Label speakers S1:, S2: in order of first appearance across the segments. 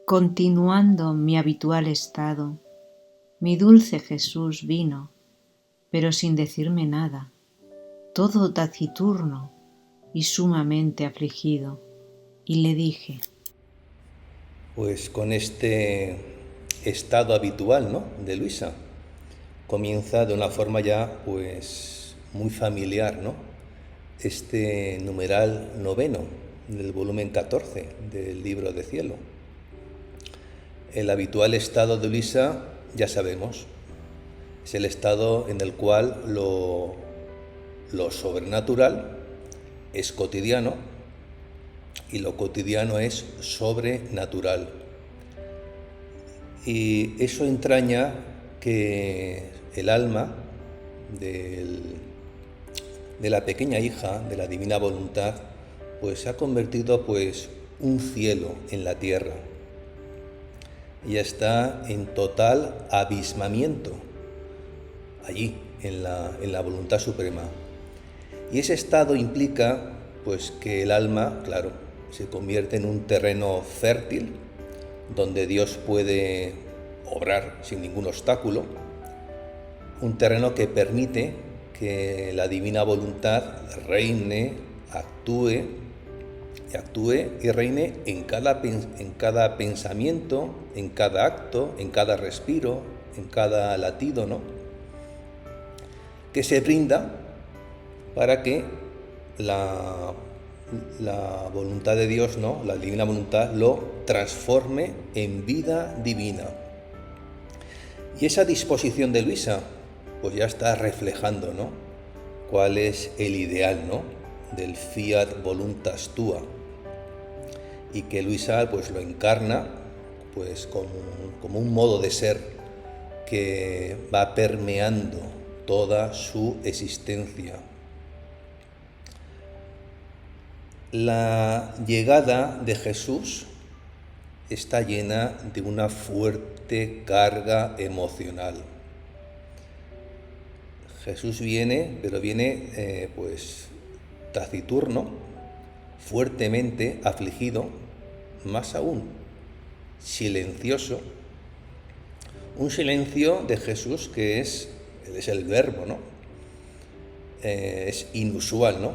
S1: Continuando mi habitual estado, mi dulce Jesús vino, pero sin decirme nada, todo taciturno y sumamente afligido, y le dije:
S2: Pues con este estado habitual, ¿no?, de Luisa, comienza de una forma ya pues muy familiar, ¿no?, este numeral noveno del volumen 14 del libro de Cielo. El habitual estado de Luisa, ya sabemos, es el estado en el cual lo sobrenatural es cotidiano y lo cotidiano es sobrenatural. Y eso entraña que el alma de la pequeña hija de la divina voluntad pues se ha convertido pues un cielo en la tierra. Ella está en total abismamiento allí, en la voluntad suprema. Y ese estado implica pues que el alma, claro, se convierte en un terreno fértil donde Dios puede obrar sin ningún obstáculo, un terreno que permite que la divina voluntad reine, actúe y reine en cada pensamiento, en cada acto, en cada respiro, en cada latido, ¿no?, que se brinda para que la voluntad de Dios, ¿no?, la divina voluntad, lo transforme en vida divina. Y esa disposición de Luisa pues ya está reflejando, ¿no?, cuál es el ideal, ¿no?, del fiat voluntas tua, y que Luisa pues lo encarna pues como un modo de ser que va permeando toda su existencia. La llegada de Jesús está llena de una fuerte carga emocional. Jesús viene, pero viene pues taciturno, fuertemente afligido, más aún silencioso, un silencio de Jesús que es el verbo, ¿no?, es inusual, ¿no?,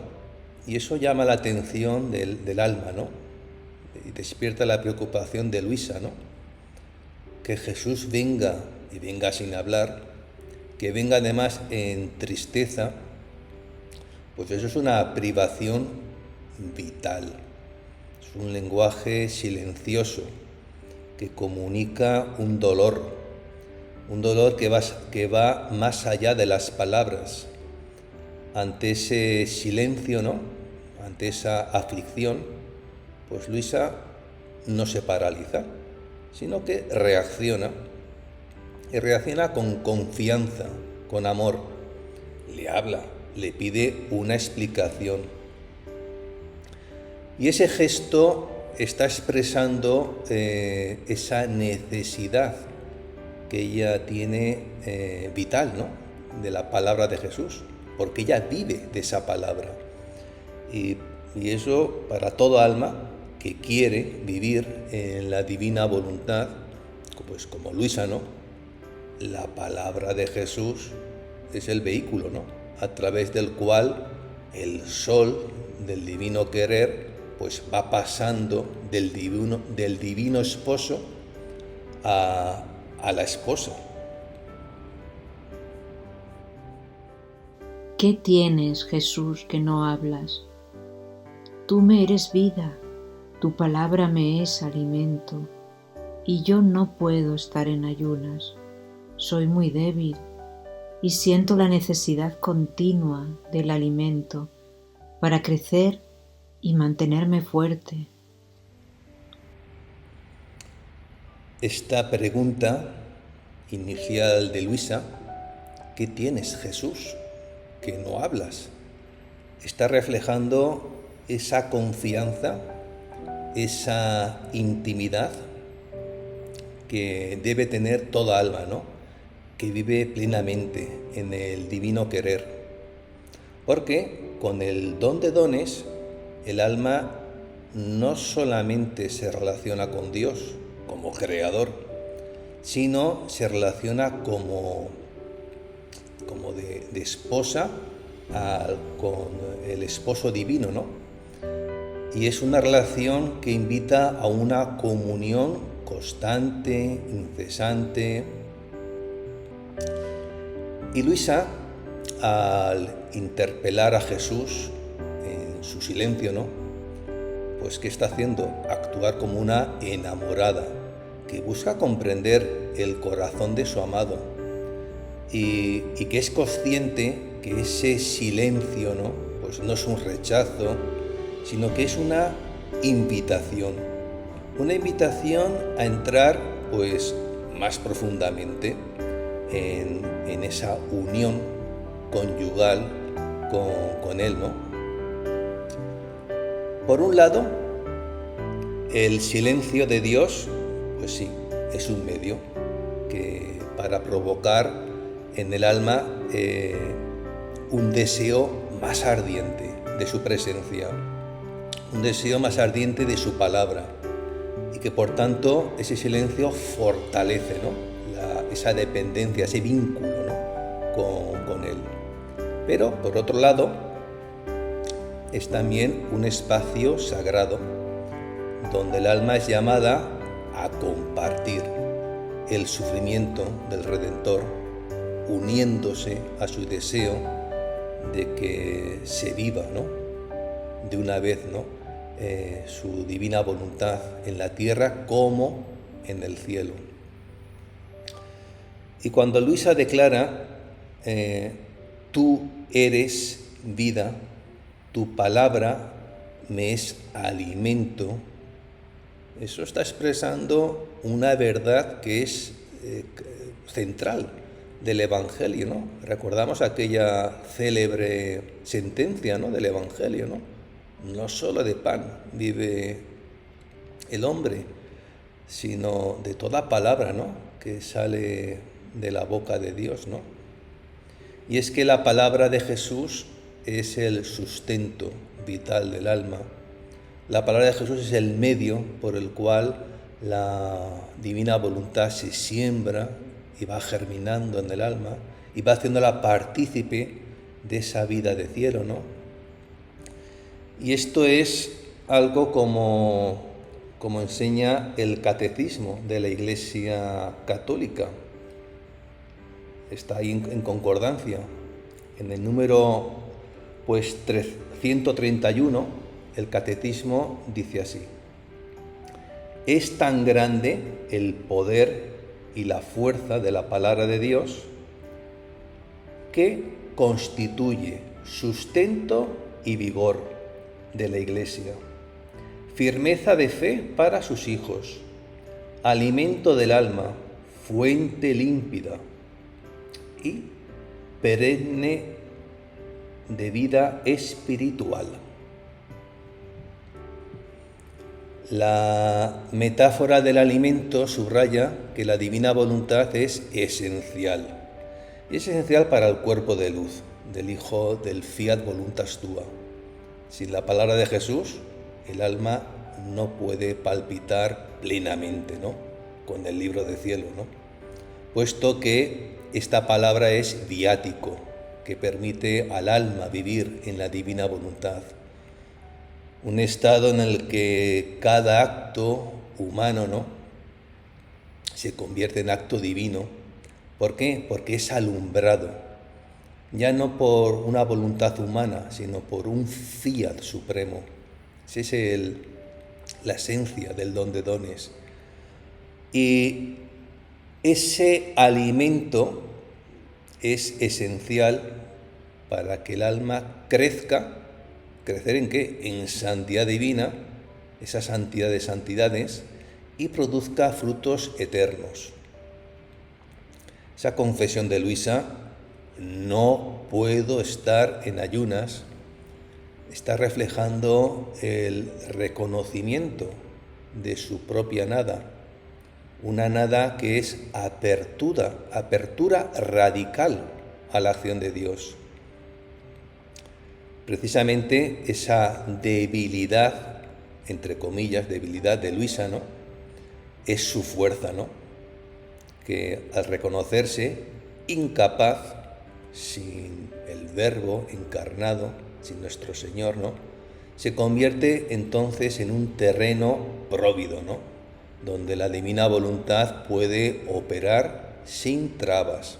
S2: y eso llama la atención del alma, ¿no?, y despierta la preocupación de Luisa, ¿no?, que Jesús venga y venga sin hablar, que venga además en tristeza, pues eso es una privación vital. Es un lenguaje silencioso que comunica un dolor que va más allá de las palabras. Ante ese silencio, ¿no?, ante esa aflicción, pues Luisa no se paraliza, sino que reacciona, y reacciona con confianza, con amor. Le habla, le pide una explicación. Y ese gesto está expresando esa necesidad que ella tiene vital, ¿no?, de la palabra de Jesús, porque ella vive de esa palabra. Y eso para todo alma que quiere vivir en la divina voluntad, pues como Luisa, ¿no?, la palabra de Jesús es el vehículo, ¿no?, a través del cual el sol del divino querer pues va pasando del divino esposo a la esposa.
S1: ¿Qué tienes, Jesús, que no hablas? Tú me eres vida, tu palabra me es alimento, y yo no puedo estar en ayunas. Soy muy débil y siento la necesidad continua del alimento para crecer y mantenerme fuerte.
S2: Esta pregunta inicial de Luisa, ¿qué tienes, Jesús, que no hablas?, está reflejando esa confianza, esa intimidad que debe tener toda alma, ¿no?, que vive plenamente en el divino querer. Porque con el don de dones, el alma no solamente se relaciona con Dios, como creador, sino se relaciona como de esposa con el esposo divino, ¿no? Y es una relación que invita a una comunión constante, incesante. Y Luisa, al interpelar a Jesús en su silencio, ¿no? Pues ¿qué está haciendo? Actuar como una enamorada que busca comprender el corazón de su amado y que es consciente que ese silencio, ¿no? Pues no es un rechazo, sino que es una invitación a entrar pues más profundamente en esa unión conyugal con él, ¿no? Por un lado, el silencio de Dios, pues sí, es un medio para provocar en el alma un deseo más ardiente de su presencia, un deseo más ardiente de su palabra, y que por tanto ese silencio fortalece, ¿no? esa dependencia, ese vínculo, ¿no? con él. Pero por otro lado es también un espacio sagrado donde el alma es llamada a compartir el sufrimiento del Redentor, uniéndose a su deseo de que se viva, ¿no? de una vez, ¿no? Su divina voluntad en la tierra como en el cielo. Y cuando Luisa declara, tú eres vida, tu palabra me es alimento, eso está expresando una verdad que es central del Evangelio, ¿no? Recordamos aquella célebre sentencia, ¿no? del Evangelio, ¿no? No solo de pan vive el hombre, sino de toda palabra, ¿no? que sale de la boca de Dios, ¿no? Y es que la palabra de Jesús es el sustento vital del alma. La palabra de Jesús es el medio por el cual la divina voluntad se siembra y va germinando en el alma y va haciéndola partícipe de esa vida de cielo, ¿no? Y esto es algo como enseña el catecismo de la Iglesia Católica. Está ahí en concordancia. En el número 131, el catecismo dice así: es tan grande el poder y la fuerza de la palabra de Dios que constituye sustento y vigor de la Iglesia, firmeza de fe para sus hijos, alimento del alma, fuente límpida y perenne de vida espiritual. La metáfora del alimento subraya que la divina voluntad es esencial. Es esencial para el cuerpo de luz del Hijo del Fiat Voluntas Tua. Sin la palabra de Jesús, el alma no puede palpitar plenamente, ¿no? con el libro de cielo, ¿no? puesto que esta palabra es viático, que permite al alma vivir en la divina voluntad. Un estado en el que cada acto humano, ¿no? se convierte en acto divino. ¿Por qué? Porque es alumbrado, ya no por una voluntad humana, sino por un fiat supremo. Esa es la esencia del don de dones. Y ese alimento es esencial para que el alma crezca. ¿Crecer en qué? En santidad divina, esa santidad de santidades, y produzca frutos eternos. Esa confesión de Luisa, no puedo estar en ayunas, está reflejando el reconocimiento de su propia nada, una nada que es apertura radical a la acción de Dios. Precisamente esa debilidad, entre comillas, debilidad de Luisa, ¿no? es su fuerza, ¿no? Que al reconocerse incapaz, sin el Verbo encarnado, sin nuestro Señor, ¿no?, se convierte entonces en un terreno próvido, ¿no?, donde la divina voluntad puede operar sin trabas.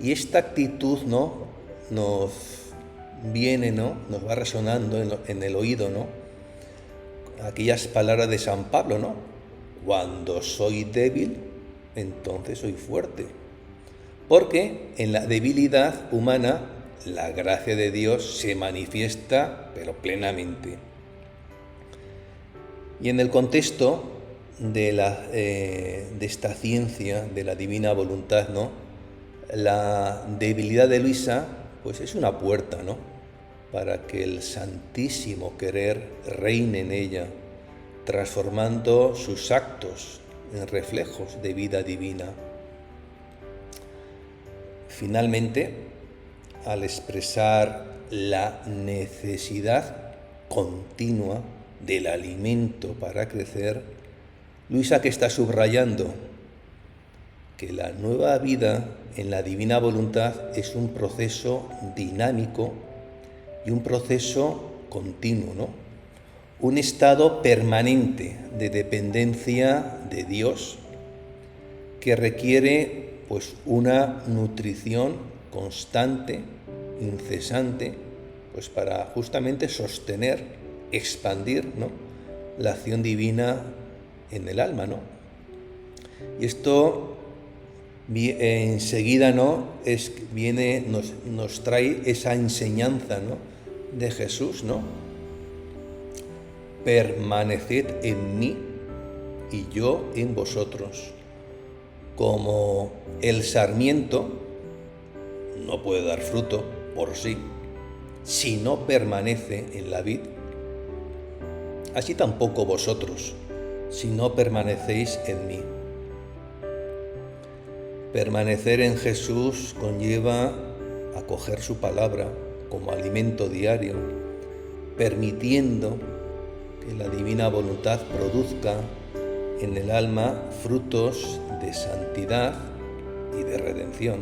S2: Y esta actitud, ¿no?, nos viene, ¿no?, nos va resonando en el oído, ¿no?, aquellas palabras de San Pablo, ¿no? Cuando soy débil, entonces soy fuerte. Porque en la debilidad humana la gracia de Dios se manifiesta, pero plenamente. Y en el contexto de esta ciencia de la divina voluntad, ¿no?, la debilidad de Luisa, pues es una puerta, ¿no?, para que el santísimo querer reine en ella, transformando sus actos en reflejos de vida divina. Finalmente, al expresar la necesidad continua del alimento para crecer, Luisa que está subrayando que la nueva vida en la divina voluntad es un proceso dinámico y un proceso continuo, ¿no?, un estado permanente de dependencia de Dios que requiere pues una nutrición constante, incesante, pues para justamente sostener, expandir, ¿no?, la acción divina en el alma, ¿no? Y esto enseguida, ¿no?, nos trae esa enseñanza, ¿no?, de Jesús, ¿no? Permaneced en mí y yo en vosotros. Como el sarmiento no puede dar fruto por sí si no permanece en la vid, así tampoco vosotros si no permanecéis en mí. Permanecer en Jesús conlleva acoger su palabra como alimento diario, permitiendo que la divina voluntad produzca en el alma frutos de santidad y de redención.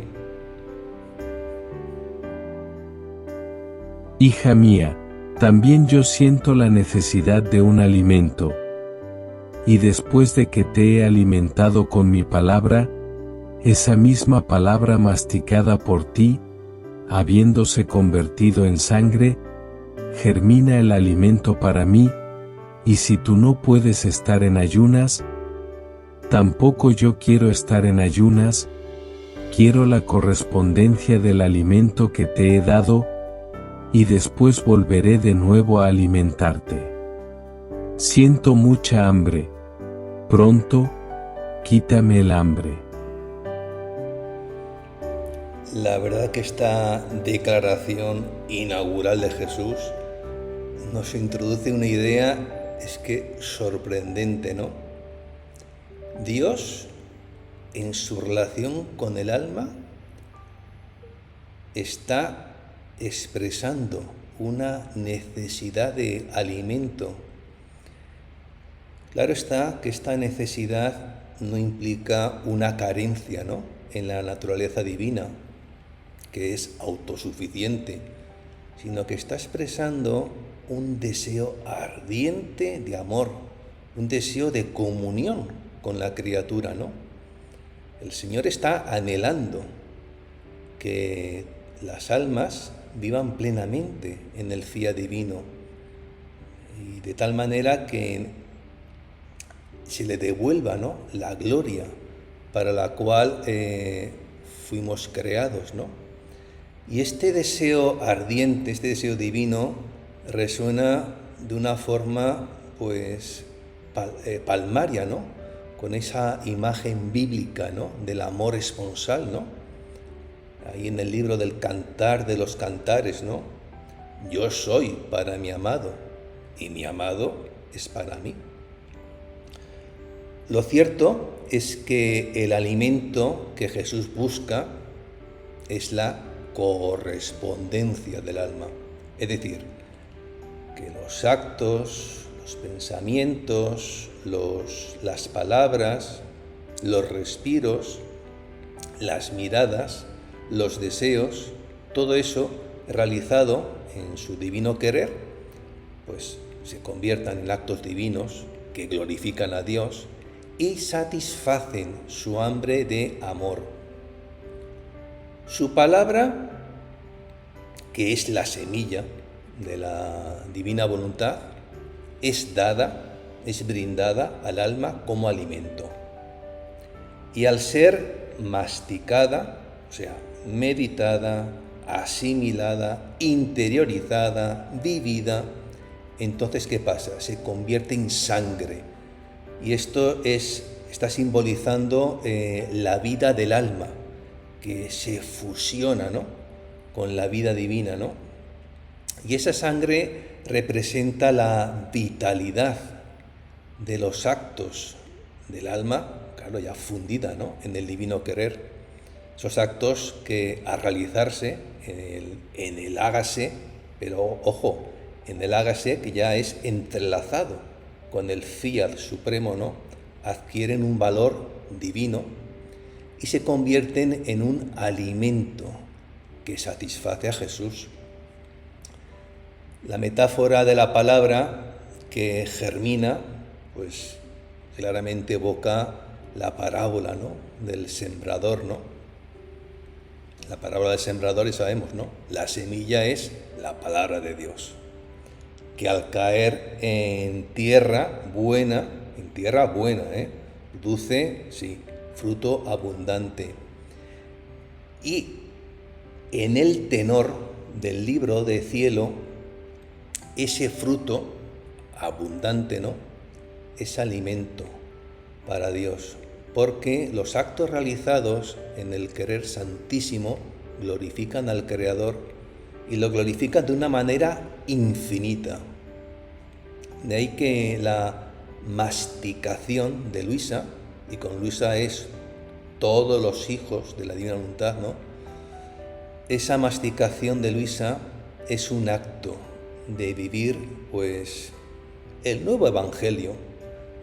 S3: Hija mía, también yo siento la necesidad de un alimento. Y después de que te he alimentado con mi palabra, esa misma palabra masticada por ti, habiéndose convertido en sangre, germina el alimento para mí, y si tú no puedes estar en ayunas, tampoco yo quiero estar en ayunas, quiero la correspondencia del alimento que te he dado, y después volveré de nuevo a alimentarte. Siento mucha hambre. Pronto, quítame el hambre.
S2: La verdad que esta declaración inaugural de Jesús nos introduce una idea, es que sorprendente, ¿no? Dios, en su relación con el alma, está expresando una necesidad de alimento. Claro está que esta necesidad no implica una carencia, ¿no?, en la naturaleza divina, que es autosuficiente, sino que está expresando un deseo ardiente de amor, un deseo de comunión con la criatura, ¿no? El Señor está anhelando que las almas vivan plenamente en el fiat divino, y de tal manera que se le devuelva, ¿no?, la gloria para la cual fuimos creados, ¿no? Y este deseo ardiente, este deseo divino, resuena de una forma pues palmaria, ¿no?, con esa imagen bíblica, ¿no?, del amor esponsal, ¿no? Ahí en el libro del Cantar de los Cantares, ¿no? Yo soy para mi amado y mi amado es para mí. Lo cierto es que el alimento que Jesús busca es la correspondencia del alma, es decir, que los actos, los pensamientos, las palabras, los respiros, las miradas, los deseos, todo eso realizado en su divino querer, pues se conviertan en actos divinos que glorifican a Dios y satisfacen su hambre de amor. Su palabra, que es la semilla de la divina voluntad, es dada, es brindada al alma como alimento. Y al ser masticada, o sea, meditada, asimilada, interiorizada, vivida, entonces ¿qué pasa? Se convierte en sangre. Y esto está simbolizando la vida del alma, que se fusiona, ¿no?, con la vida divina, ¿no? Y esa sangre representa la vitalidad de los actos del alma, claro, ya fundida, ¿no?, en el divino querer. Esos actos que al realizarse en el hágase, pero ojo, en el hágase que ya es entrelazado con el fiat supremo, ¿no?, adquieren un valor divino y se convierten en un alimento que satisface a Jesús. La metáfora de la palabra que germina, pues claramente evoca la parábola, ¿no?, del sembrador, ¿no? La parábola del sembrador, y sabemos, ¿no?, la semilla es la palabra de Dios, que al caer en tierra buena, produce, sí, fruto abundante. Y en el tenor del libro de cielo, ese fruto abundante, ¿no?, es alimento para Dios, porque los actos realizados en el querer santísimo glorifican al Creador y lo glorifican de una manera infinita. De ahí que la masticación de Luisa, y con Luisa es todos los hijos de la divina voluntad, ¿no?, esa masticación de Luisa es un acto de vivir, pues, el nuevo evangelio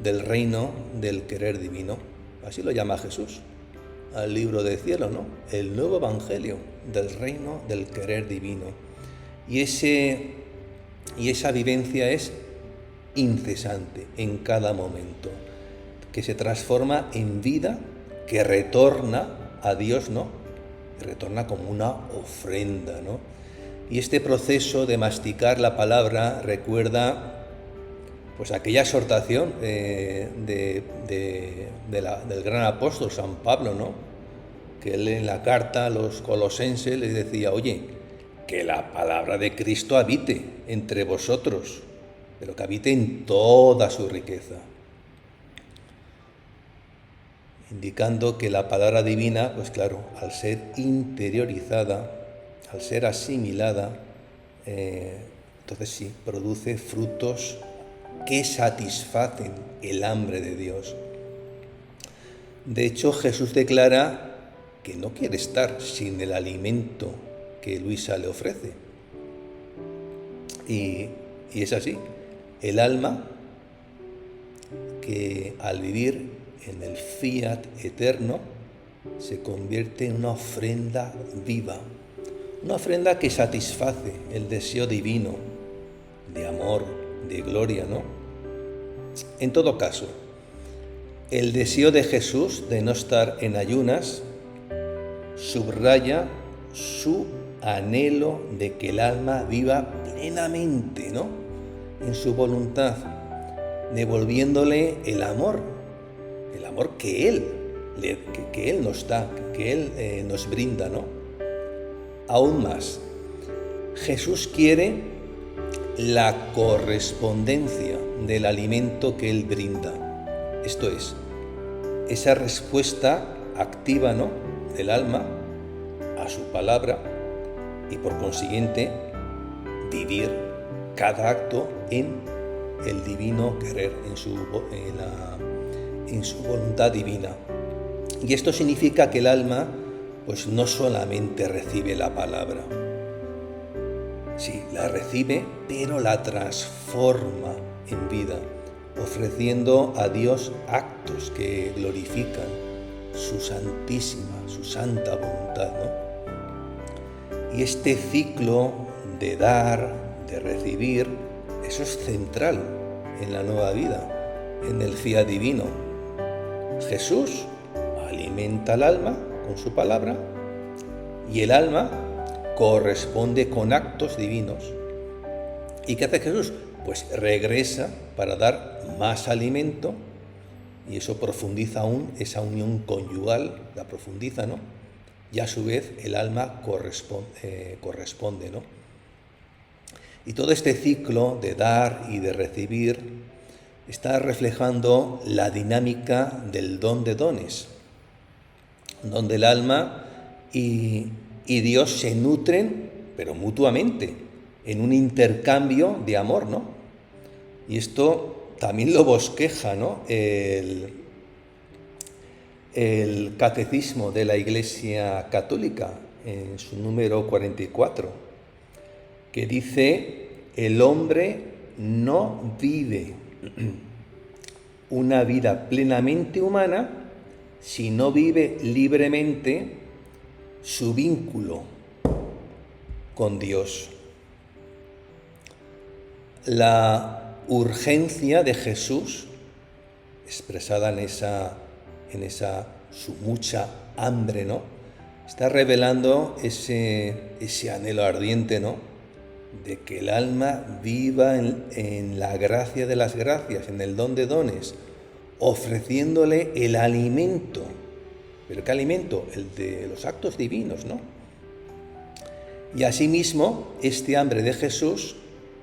S2: del reino del querer divino. Así lo llama Jesús al libro del cielo, ¿no?, el nuevo evangelio del reino del querer divino. Y esa vivencia es incesante en cada momento, que se transforma en vida, que retorna a Dios, ¿no?, retorna como una ofrenda, ¿no? Y este proceso de masticar la palabra recuerda, pues, aquella exhortación del gran apóstol San Pablo, ¿no?, que él en la carta a los colosenses les decía: oye, que la palabra de Cristo habite entre vosotros, pero que habite en toda su riqueza. Indicando que la palabra divina, pues claro, al ser interiorizada, al ser asimilada, entonces sí, produce frutos que satisfacen el hambre de Dios. De hecho, Jesús declara que no quiere estar sin el alimento que Luisa le ofrece. Y es así. El alma, que al vivir en el fiat eterno, se convierte en una ofrenda viva, una ofrenda que satisface el deseo divino de amor, de gloria, ¿no? En todo caso, el deseo de Jesús de no estar en ayunas subraya su anhelo de que el alma viva plenamente, ¿no?, en su voluntad, devolviéndole el amor que Él nos da, que Él nos brinda, ¿no? Aún más, Jesús quiere la correspondencia del alimento que Él brinda. Esto es, esa respuesta activa, ¿no?, del alma a su palabra, y por consiguiente vivir cada acto en el divino querer, en su voluntad divina. Y esto significa que el alma, pues, no solamente recibe la palabra, Sí, la recibe, pero la transforma en vida, ofreciendo a Dios actos que glorifican su santísima, su santa voluntad, ¿no? Y este ciclo de dar, de recibir, eso es central en la nueva vida, en el fiat divino. Jesús alimenta al alma con su palabra y el alma corresponde con actos divinos. ¿Y qué hace Jesús? Pues regresa para dar más alimento y eso profundiza aún esa unión conyugal, la profundiza, ¿no? Y a su vez el alma corresponde, ¿no? Y todo este ciclo de dar y de recibir está reflejando la dinámica del don de dones, donde el alma y Dios se nutren, pero mutuamente, en un intercambio de amor, ¿no? Y esto también lo bosqueja, ¿no? El Catecismo de la Iglesia Católica, en su número 44, que dice: el hombre no vive una vida plenamente humana si no vive libremente su vínculo con Dios. La urgencia de Jesús, expresada en esa su mucha hambre, ¿no? Está revelando ese anhelo ardiente, ¿no? De que el alma viva en la gracia de las gracias, en el don de dones, ofreciéndole el alimento. ¿Pero qué alimento? El de los actos divinos, ¿no? Y asimismo, este hambre de Jesús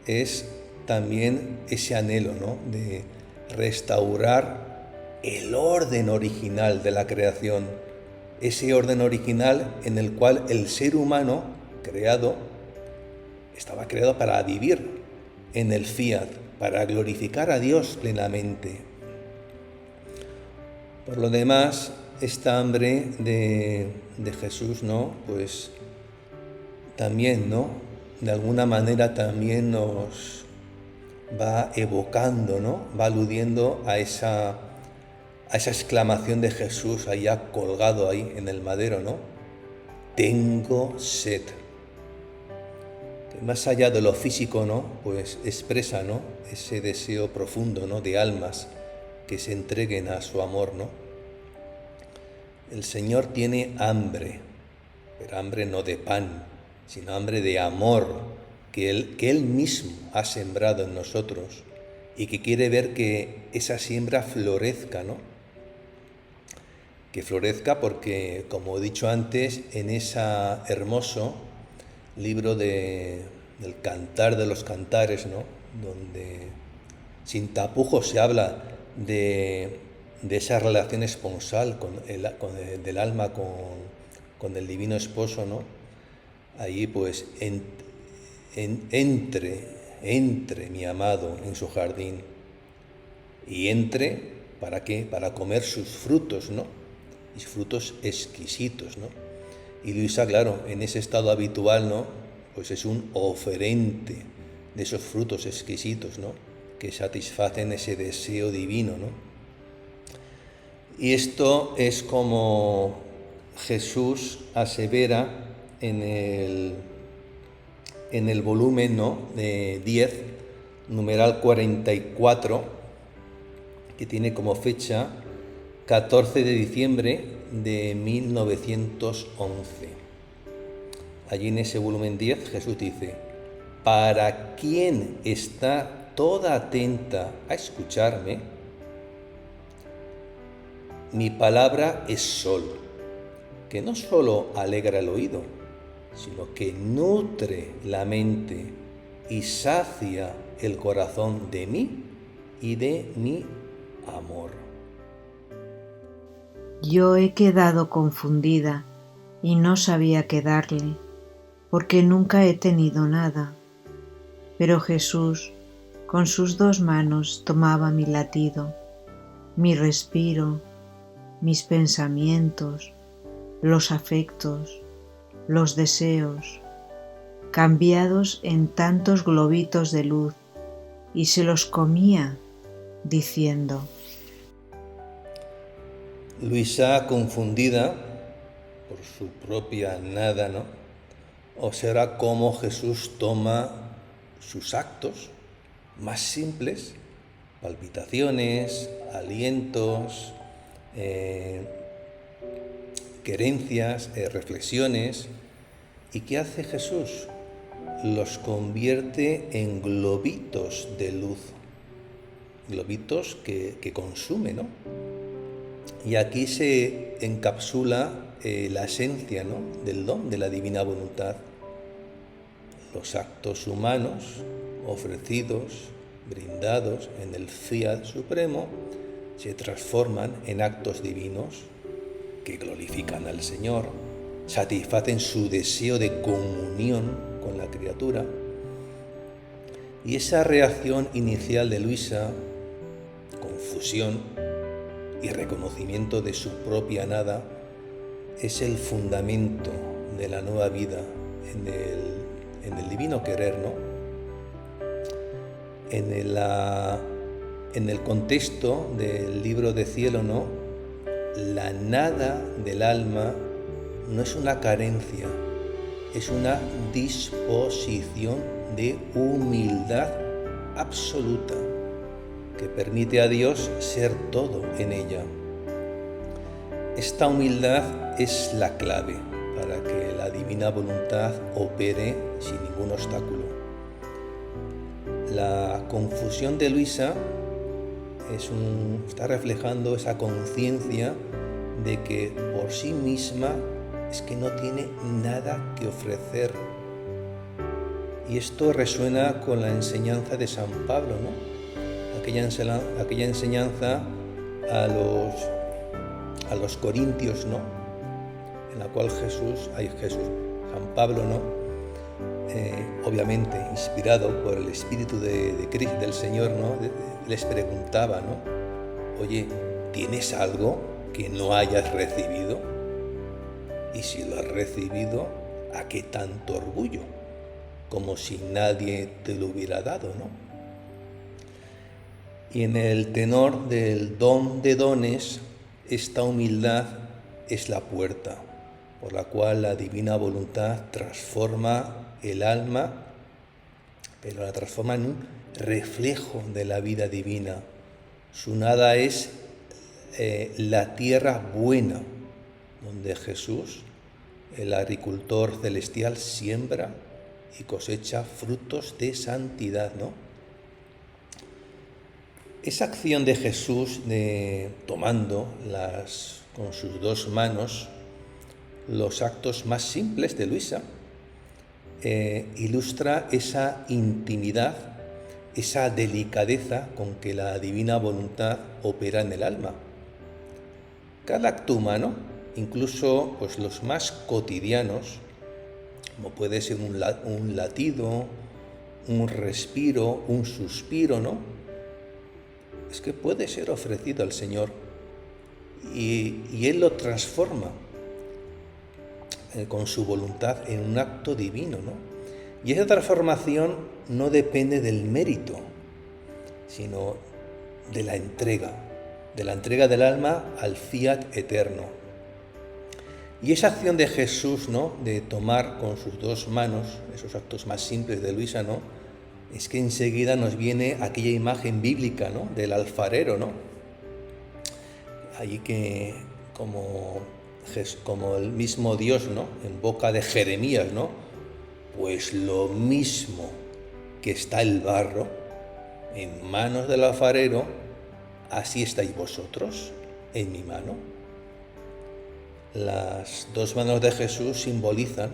S2: es también ese anhelo, ¿no? De restaurar el orden original de la creación, ese orden original en el cual el ser humano estaba creado para vivir en el fiat, para glorificar a Dios plenamente. Por lo demás, esta hambre de Jesús, ¿no? Pues también, ¿no? De alguna manera también nos va evocando, ¿no? Va aludiendo a esa exclamación de Jesús allá colgado ahí en el madero, ¿no? Tengo sed. Que más allá de lo físico, ¿no? Pues expresa, ¿no? Ese deseo profundo, ¿no? De almas que se entreguen a su amor, ¿no? El Señor tiene hambre, pero hambre no de pan, sino hambre de amor, que Él mismo ha sembrado en nosotros y que quiere ver que esa siembra florezca, ¿no? Que florezca porque, como he dicho antes, en ese hermoso libro del Cantar de los Cantares, ¿no? Donde sin tapujos se habla de esa relación esponsal del alma con el divino esposo, ¿no? Allí pues entre mi amado en su jardín y ¿para qué? Para comer sus frutos, ¿no? Y frutos exquisitos, ¿no? Y Luisa, claro, en ese estado habitual, ¿no? Pues es un oferente de esos frutos exquisitos, ¿no? Que satisfacen ese deseo divino, ¿no? Y esto es como Jesús asevera en el volumen, ¿no? de 10, numeral 44, que tiene como fecha 14 de diciembre de 1911. Allí en ese volumen 10 Jesús dice: para quien está toda atenta a escucharme, mi palabra es sol, que no solo alegra el oído, sino que nutre la mente y sacia el corazón de mí y de mi amor.
S1: Yo he quedado confundida y no sabía qué darle, porque nunca he tenido nada. Pero Jesús, con sus 2 manos, tomaba mi latido, mi respiro, mis pensamientos, los afectos, los deseos, cambiados en tantos globitos de luz, y se los comía, diciendo:
S2: Luisa, confundida por su propia nada, ¿no?, observa cómo Jesús toma sus actos más simples, palpitaciones, alientos, querencias, reflexiones. ¿Y qué hace Jesús? Los convierte en globitos de luz, globitos que consume, ¿no? Y aquí se encapsula la esencia, ¿no?, del don de la divina voluntad. Los actos humanos ofrecidos, brindados en el fiat supremo, se transforman en actos divinos que glorifican al Señor, satisfacen su deseo de comunión con la criatura. Y esa reacción inicial de Luisa, confusión y reconocimiento de su propia nada, es el fundamento de la nueva vida en el divino querer, ¿no? En el contexto del libro de cielo, ¿no?, la nada del alma no es una carencia, es una disposición de humildad absoluta que permite a Dios ser todo en ella. Esta humildad es la clave para que la divina voluntad opere sin ningún obstáculo. La confusión de Luisa está reflejando esa conciencia de que por sí misma es que no tiene nada que ofrecer. Y esto resuena con la enseñanza de San Pablo, ¿no? Aquella enseñanza a los corintios, ¿no?, en la cual San Pablo, ¿no?, obviamente inspirado por el Espíritu de Cristo, del Señor, ¿no?, les preguntaba, ¿no?, oye, ¿tienes algo que no hayas recibido? Y si lo has recibido, ¿a qué tanto orgullo? Como si nadie te lo hubiera dado, ¿no? Y en el tenor del don de dones, esta humildad es la puerta por la cual la divina voluntad transforma el alma, pero la transforma en un reflejo de la vida divina. Su nada es la tierra buena, donde Jesús, el agricultor celestial, siembra y cosecha frutos de santidad, ¿no? Esa acción de Jesús tomando con sus dos manos los actos más simples de Luisa, ilustra esa intimidad, esa delicadeza con que la divina voluntad opera en el alma. Cada acto humano, incluso pues los más cotidianos, como puede ser un latido, un respiro, un suspiro, ¿no?, es que puede ser ofrecido al Señor y Él lo transforma con su voluntad en un acto divino, ¿no? Y esa transformación no depende del mérito, sino de la entrega del alma al fiat eterno. Y esa acción de Jesús, ¿no?, de tomar con sus dos manos, esos actos más simples de Luisa, ¿no?, es que enseguida nos viene aquella imagen bíblica, ¿no?, del alfarero, ¿no?, allí que como el mismo Dios, ¿no?, en boca de Jeremías, ¿no?, pues lo mismo que está el barro en manos del alfarero, así estáis vosotros en mi mano. Las dos manos de Jesús simbolizan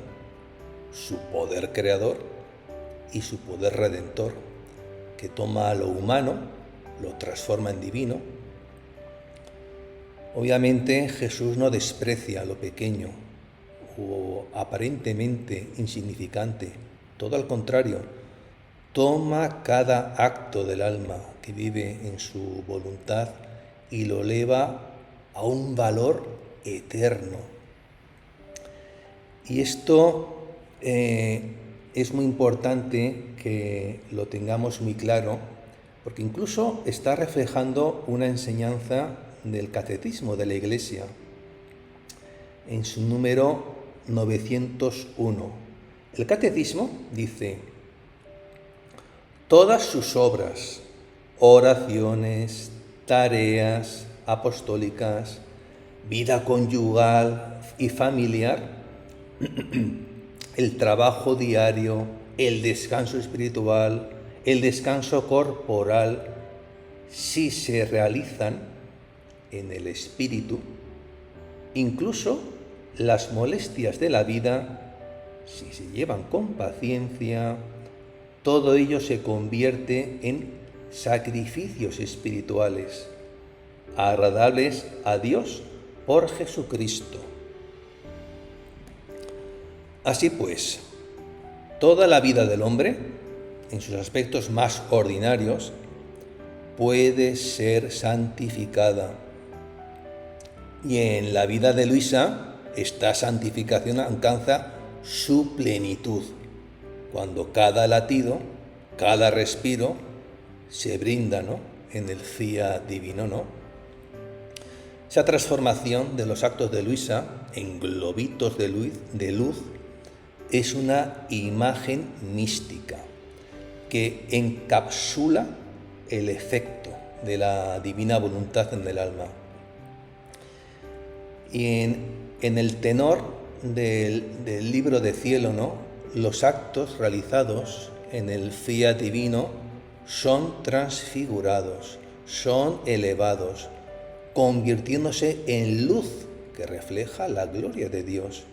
S2: su poder creador y su poder redentor, que toma lo humano, lo transforma en divino. Obviamente Jesús no desprecia lo pequeño o aparentemente insignificante, todo al contrario, toma cada acto del alma que vive en su voluntad y lo eleva a un valor eterno. Y esto es muy importante que lo tengamos muy claro, porque incluso está reflejando una enseñanza del Catecismo de la Iglesia en su número 901. El Catecismo dice: todas sus obras, oraciones, tareas apostólicas, vida conyugal y familiar, el trabajo diario, el descanso espiritual, el descanso corporal, si se realizan en el espíritu, incluso las molestias de la vida, si se llevan con paciencia, todo ello se convierte en sacrificios espirituales, agradables a Dios por Jesucristo. Así pues, toda la vida del hombre, en sus aspectos más ordinarios, puede ser santificada. Y en la vida de Luisa, esta santificación alcanza su plenitud, cuando cada latido, cada respiro, se brinda, ¿no?, en el fiat divino, ¿no? Esa transformación de los actos de Luisa en globitos de luz es una imagen mística que encapsula el efecto de la divina voluntad en el alma. Y en el tenor del libro de cielo, ¿no?, los actos realizados en el fiat divino son transfigurados, son elevados, convirtiéndose en luz que refleja la gloria de Dios.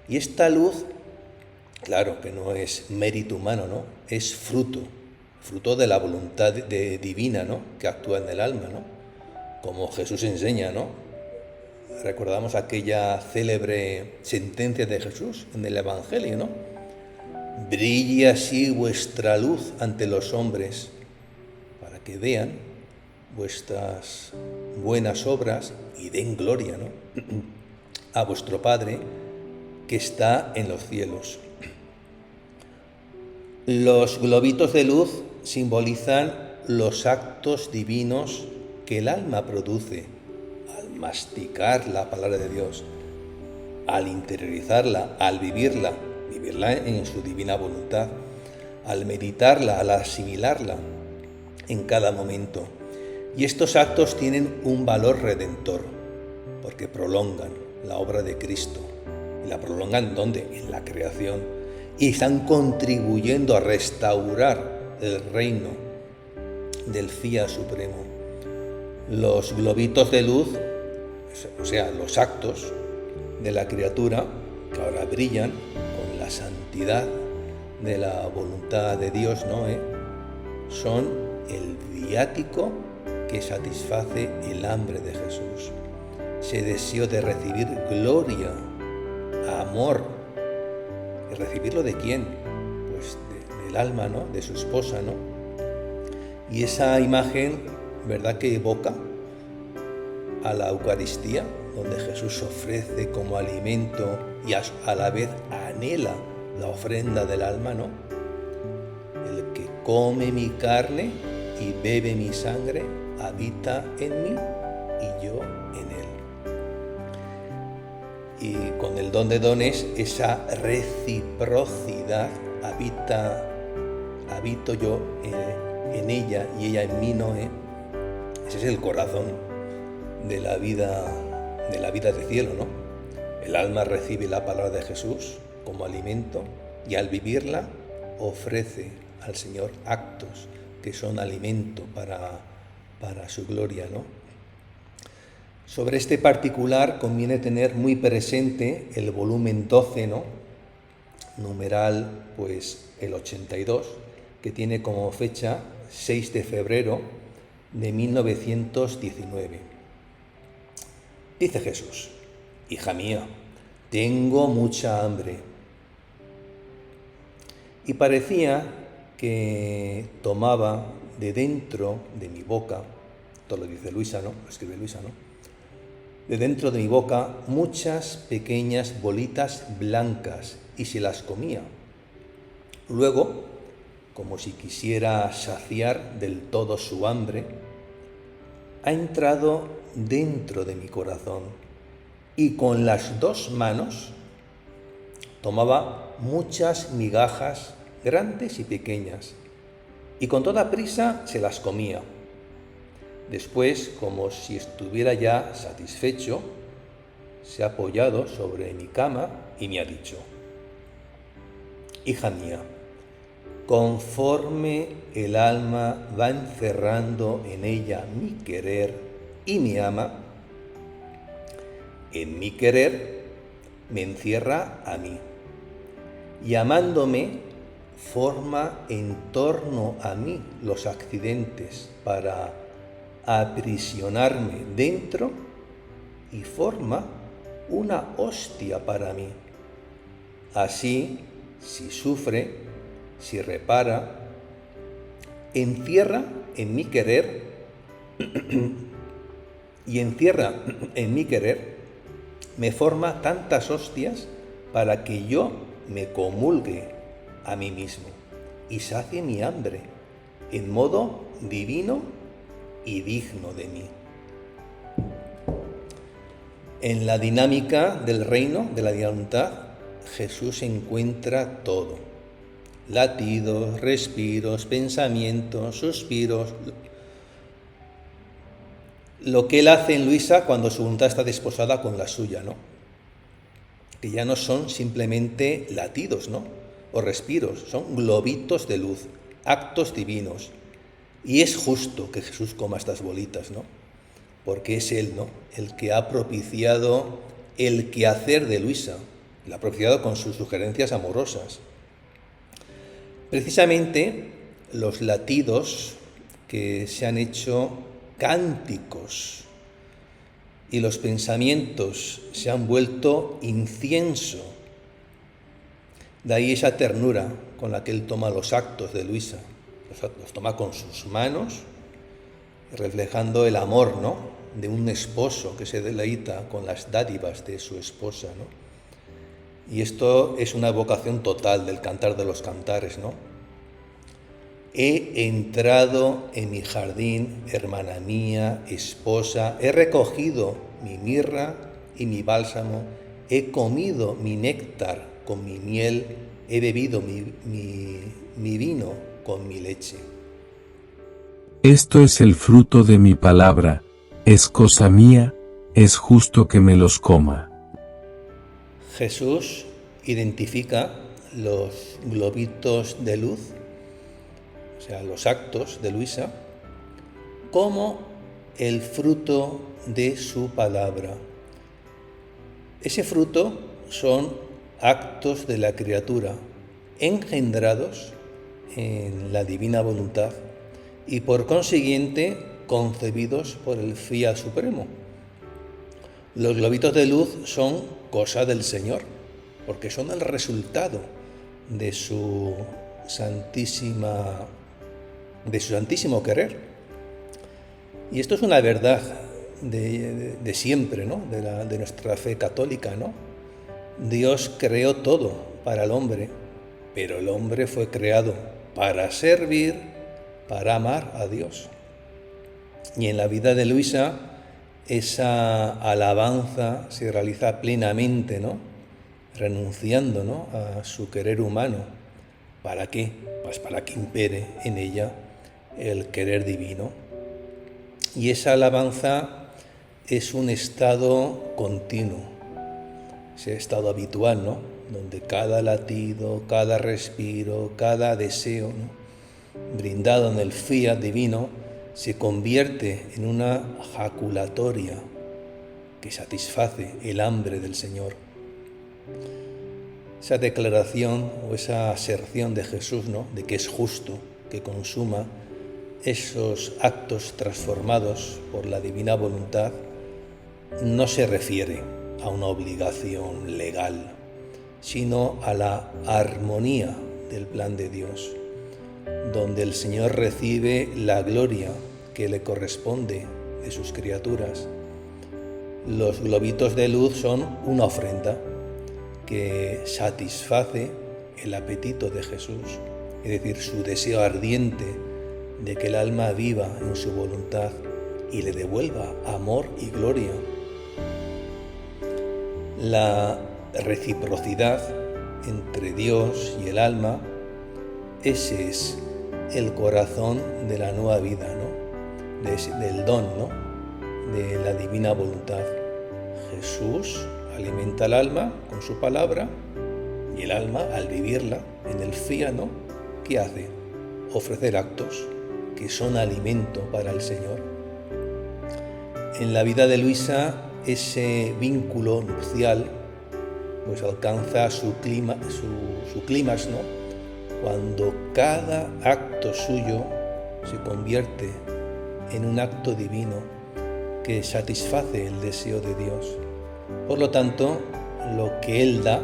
S2: Y esta luz, claro que no es mérito humano, ¿no?, es fruto de la voluntad divina, ¿no?, que actúa en el alma, ¿no?, como Jesús enseña, ¿no? Recordamos aquella célebre sentencia de Jesús en el Evangelio, ¿no? Brille así vuestra luz ante los hombres, para que vean vuestras buenas obras y den gloria, ¿no?, a vuestro Padre que está en los cielos. Los globitos de luz simbolizan los actos divinos que el alma produce al masticar la palabra de Dios, al interiorizarla, al vivirla en su divina voluntad, al meditarla, al asimilarla en cada momento. Y estos actos tienen un valor redentor, porque prolongan la obra de Cristo. ¿Y la prolongan dónde? En la creación. Y están contribuyendo a restaurar el reino del fiat supremo. Los globitos de luz, o sea, los actos de la criatura, que ahora brillan con la santidad de la voluntad de Dios, ¿no?, son el viático que satisface el hambre de Jesús. Ese deseo de recibir gloria, amor. ¿Y recibirlo de quién? Pues del alma, ¿no?, de su esposa, ¿no? Y esa imagen, ¿verdad?, que evoca a la Eucaristía, donde Jesús ofrece como alimento y a la vez anhela la ofrenda del alma, ¿no? El que come mi carne y bebe mi sangre habita en mí y yo en él. Y con el don de dones, esa reciprocidad, habito yo en ella y ella en mí, ¿no? Ese es el corazón de la vida de cielo, ¿no? El alma recibe la palabra de Jesús como alimento y al vivirla ofrece al Señor actos que son alimento para su gloria, ¿no? Sobre este particular conviene tener muy presente el volumen 12, ¿no?, numeral pues el 82, que tiene como fecha 6 de febrero de 1919. Dice Jesús: hija mía, tengo mucha hambre. Y parecía que tomaba de dentro de mi boca, esto lo dice Luisa, ¿no?, lo escribe Luisa, ¿no?, de dentro de mi boca muchas pequeñas bolitas blancas y se las comía. Luego, como si quisiera saciar del todo su hambre, ha entrado dentro de mi corazón y con las 2 manos tomaba muchas migajas grandes y pequeñas y con toda prisa se las comía. Después, como si estuviera ya satisfecho, se ha apoyado sobre mi cama y me ha dicho: hija mía, conforme el alma va encerrando en ella mi querer y me ama, en mi querer me encierra a mí y amándome forma en torno a mí los accidentes para aprisionarme dentro y forma una hostia para mí. Así, si sufre, si repara, encierra en mi querer y encierra en mi querer, me forma tantas hostias para que yo me comulgue a mí mismo y sacie mi hambre en modo divino y digno de mí. En la dinámica del reino de la voluntad, Jesús encuentra todo: latidos, respiros, pensamientos, suspiros. Lo que Él hace en Luisa cuando su voluntad está desposada con la suya, ¿no? Que ya no son simplemente latidos, ¿no? O respiros, son globitos de luz, actos divinos. Y es justo que Jesús coma estas bolitas, ¿no? Porque es Él, ¿no?, el que ha propiciado el quehacer de Luisa, la ha propiciado con sus sugerencias amorosas. Precisamente los latidos que se han hecho cánticos y los pensamientos se han vuelto incienso. De ahí esa ternura con la que Él toma los actos de Luisa, los toma con sus manos, reflejando el amor, ¿no?, de un esposo que se deleita con las dádivas de su esposa, ¿no? Y esto es una evocación total del Cantar de los Cantares, ¿no? He entrado en mi jardín, hermana mía, esposa, he recogido mi mirra y mi bálsamo, he comido mi néctar con mi miel, he bebido mi vino con mi leche.
S3: Esto es el fruto de mi palabra, es cosa mía, es justo que me los coma.
S2: Jesús identifica los globitos de luz, o sea, los actos de Luisa, como el fruto de su palabra. Ese fruto son actos de la criatura, engendrados en la divina voluntad y por consiguiente concebidos por el Fiat Supremo. Los globitos de luz son cosa del Señor, porque son el resultado de su santísimo querer. Y esto es una verdad de siempre, ¿no?, de nuestra fe católica, ¿no? Dios creó todo para el hombre, pero el hombre fue creado para servir, para amar a Dios. Y en la vida de Luisa, esa alabanza se realiza plenamente, ¿no?, renunciando, ¿no?, a su querer humano. ¿Para qué? Pues para que impere en ella el querer divino. Y esa alabanza es un estado continuo, ese estado habitual, ¿no?, donde cada latido, cada respiro, cada deseo, ¿no?, brindado en el fiat divino, se convierte en una jaculatoria que satisface el hambre del Señor. Esa declaración o esa aserción de Jesús, ¿no?, de que es justo que consuma esos actos transformados por la divina voluntad, no se refiere a una obligación legal, sino a la armonía del plan de Dios, donde el Señor recibe la gloria que le corresponde de sus criaturas. Los globitos de luz son una ofrenda que satisface el apetito de Jesús, es decir, su deseo ardiente de que el alma viva en su voluntad y le devuelva amor y gloria. La reciprocidad entre Dios y el alma, ese es el corazón de la nueva vida, ¿no? Del don, ¿no? De la divina voluntad. Jesús alimenta al alma con su palabra y el alma, al vivirla en el fiat, ¿no? ¿Qué hace? Ofrecer actos que son alimento para el Señor. En la vida de Luisa, ese vínculo nupcial pues alcanza su clímax, ¿no? Cuando cada acto suyo se convierte en un acto divino que satisface el deseo de Dios. Por lo tanto, lo que Él da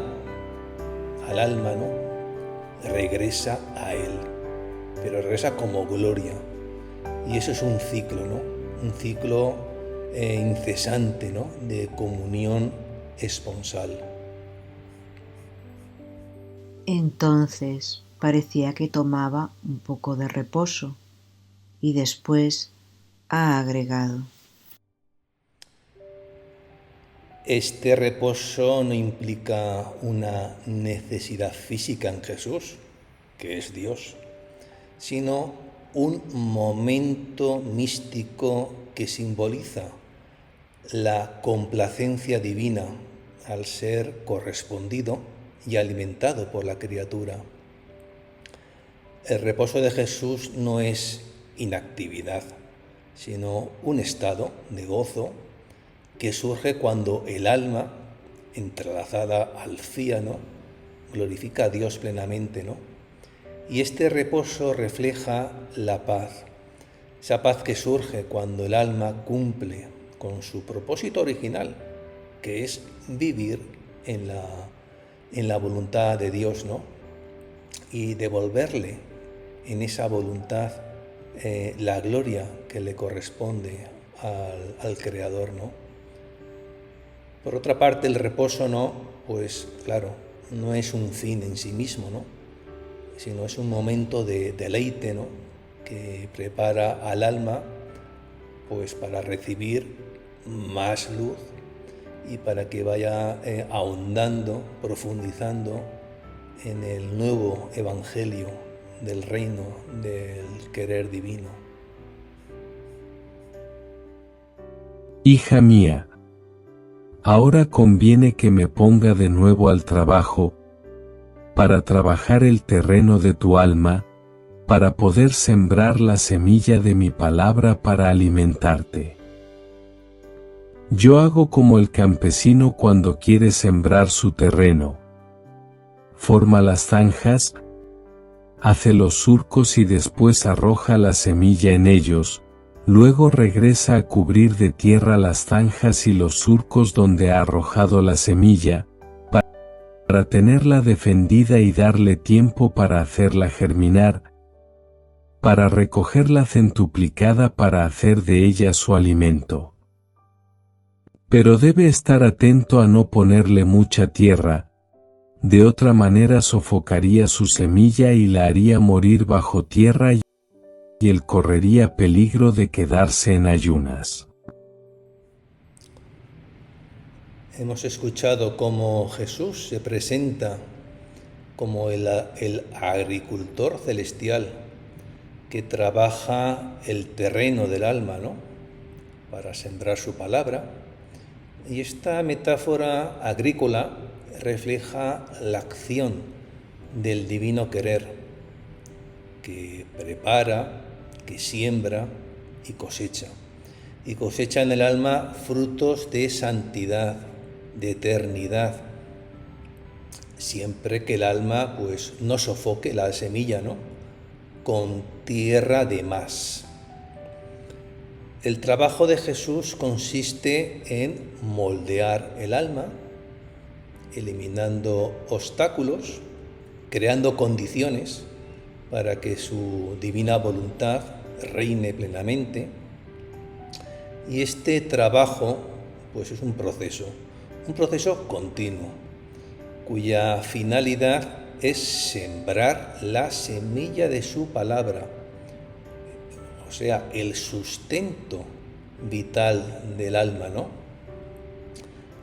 S2: al alma, ¿no? Regresa a Él, pero regresa como gloria. Y eso es un ciclo, ¿no? Un ciclo incesante, ¿no? De comunión esponsal.
S1: Entonces parecía que tomaba un poco de reposo y después ha agregado:
S2: Este reposo no implica una necesidad física en Jesús, que es Dios, sino un momento místico que simboliza la complacencia divina al ser correspondido y alimentado por la criatura. El reposo de Jesús no es inactividad, sino un estado de gozo que surge cuando el alma, entrelazada al fiat, ¿no? Glorifica a Dios plenamente, ¿no? Y este reposo refleja la paz, esa paz que surge cuando el alma cumple con su propósito original, que es vivir en la voluntad de Dios, ¿no? Y devolverle en esa voluntad la gloria que le corresponde al Creador, ¿no? Por otra parte, el reposo no, pues claro, no es un fin en sí mismo, ¿no? Sino es un momento de deleite, ¿no? Que prepara al alma pues para recibir más luz y para que vaya ahondando, profundizando en el nuevo evangelio del reino del querer divino.
S3: Hija mía, ahora conviene que me ponga de nuevo al trabajo, para trabajar el terreno de tu alma, para poder sembrar la semilla de mi palabra para alimentarte. Yo hago como el campesino cuando quiere sembrar su terreno. Forma las zanjas, hace los surcos y después arroja la semilla en ellos, luego regresa a cubrir de tierra las zanjas y los surcos donde ha arrojado la semilla, para tenerla defendida y darle tiempo para hacerla germinar, para recogerla centuplicada para hacer de ella su alimento. Pero debe estar atento a no ponerle mucha tierra, de otra manera sofocaría su semilla y la haría morir bajo tierra y él correría peligro de quedarse en ayunas.
S2: Hemos escuchado cómo Jesús se presenta como el agricultor celestial que trabaja el terreno del alma, ¿no? Para sembrar su palabra. Y esta metáfora agrícola refleja la acción del divino querer, que prepara, que siembra y cosecha. Y cosecha en el alma frutos de santidad, de eternidad, siempre que el alma pues no sofoque la semilla, ¿no? Con tierra de más. El trabajo de Jesús consiste en moldear el alma, eliminando obstáculos, creando condiciones para que su divina voluntad reine plenamente. Y este trabajo pues es un proceso continuo, cuya finalidad es sembrar la semilla de su palabra, o sea, el sustento vital del alma, ¿no?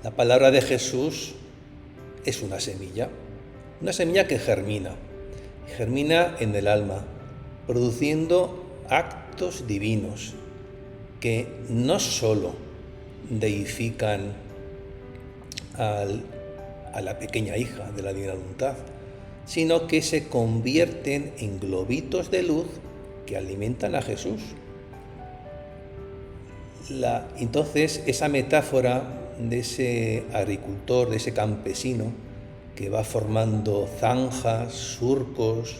S2: La palabra de Jesús es una semilla que germina en el alma, produciendo actos divinos que no solo deifican a la pequeña hija de la divina voluntad, sino que se convierten en globitos de luz que alimentan a Jesús. Entonces, esa metáfora de ese agricultor, de ese campesino, que va formando zanjas, surcos,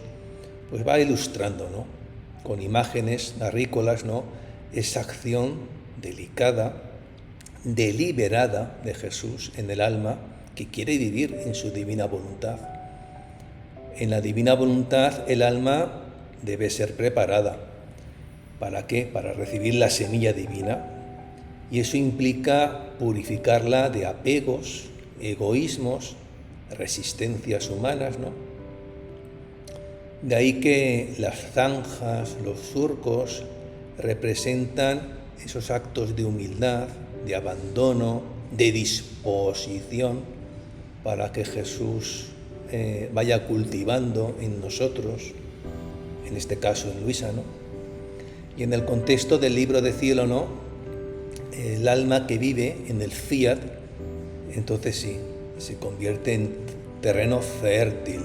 S2: pues va ilustrando, ¿no?, con imágenes agrícolas, ¿no?, esa acción delicada, deliberada de Jesús en el alma que quiere vivir en su divina voluntad. En la divina voluntad el alma debe ser preparada. ¿Para qué? Para recibir la semilla divina. Y eso implica purificarla de apegos, egoísmos, resistencias humanas, ¿no? De ahí que las zanjas, los surcos, representan esos actos de humildad, de abandono, de disposición, para que Jesús vaya cultivando en nosotros, en este caso en Luisa, ¿no? Y en el contexto del libro de cielo, ¿no?, el alma que vive en el fiat, entonces sí, se convierte en terreno fértil,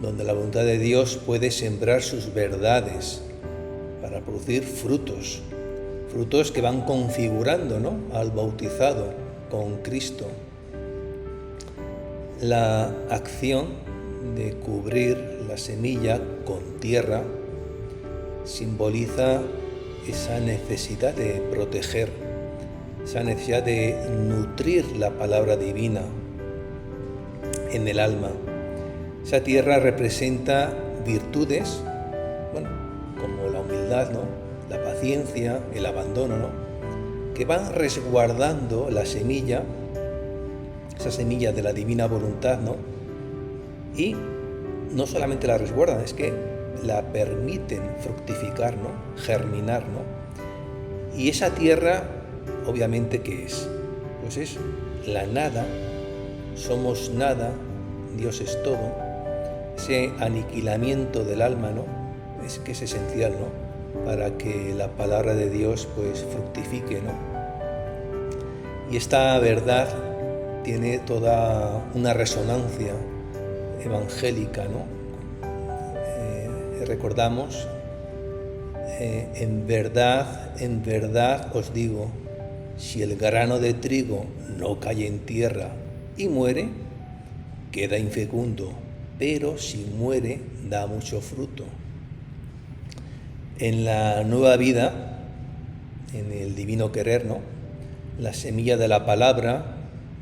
S2: donde la voluntad de Dios puede sembrar sus verdades para producir frutos que van configurando, ¿no?, al bautizado con Cristo. La acción de cubrir la semilla con tierra simboliza esa necesidad de proteger, esa necesidad de nutrir la palabra divina en el alma. Esa tierra representa virtudes, bueno, como la humildad, ¿no?, la paciencia, el abandono, ¿no?, que van resguardando la semilla, esa semilla de la divina voluntad, ¿no?, y no solamente la resguardan, es que la permiten fructificar, ¿no?, germinar, ¿no? Y esa tierra, obviamente, ¿qué es? Pues es la nada, somos nada, Dios es todo. Ese aniquilamiento del alma, ¿no?, es que es esencial, ¿no?, para que la palabra de Dios pues fructifique, ¿no? Y esta verdad tiene toda una resonancia evangélica, ¿no? Recordamos, en verdad os digo, si el grano de trigo no cae en tierra y muere, queda infecundo, pero si muere, da mucho fruto. En la nueva vida, en el divino querer, ¿no?, la semilla de la palabra,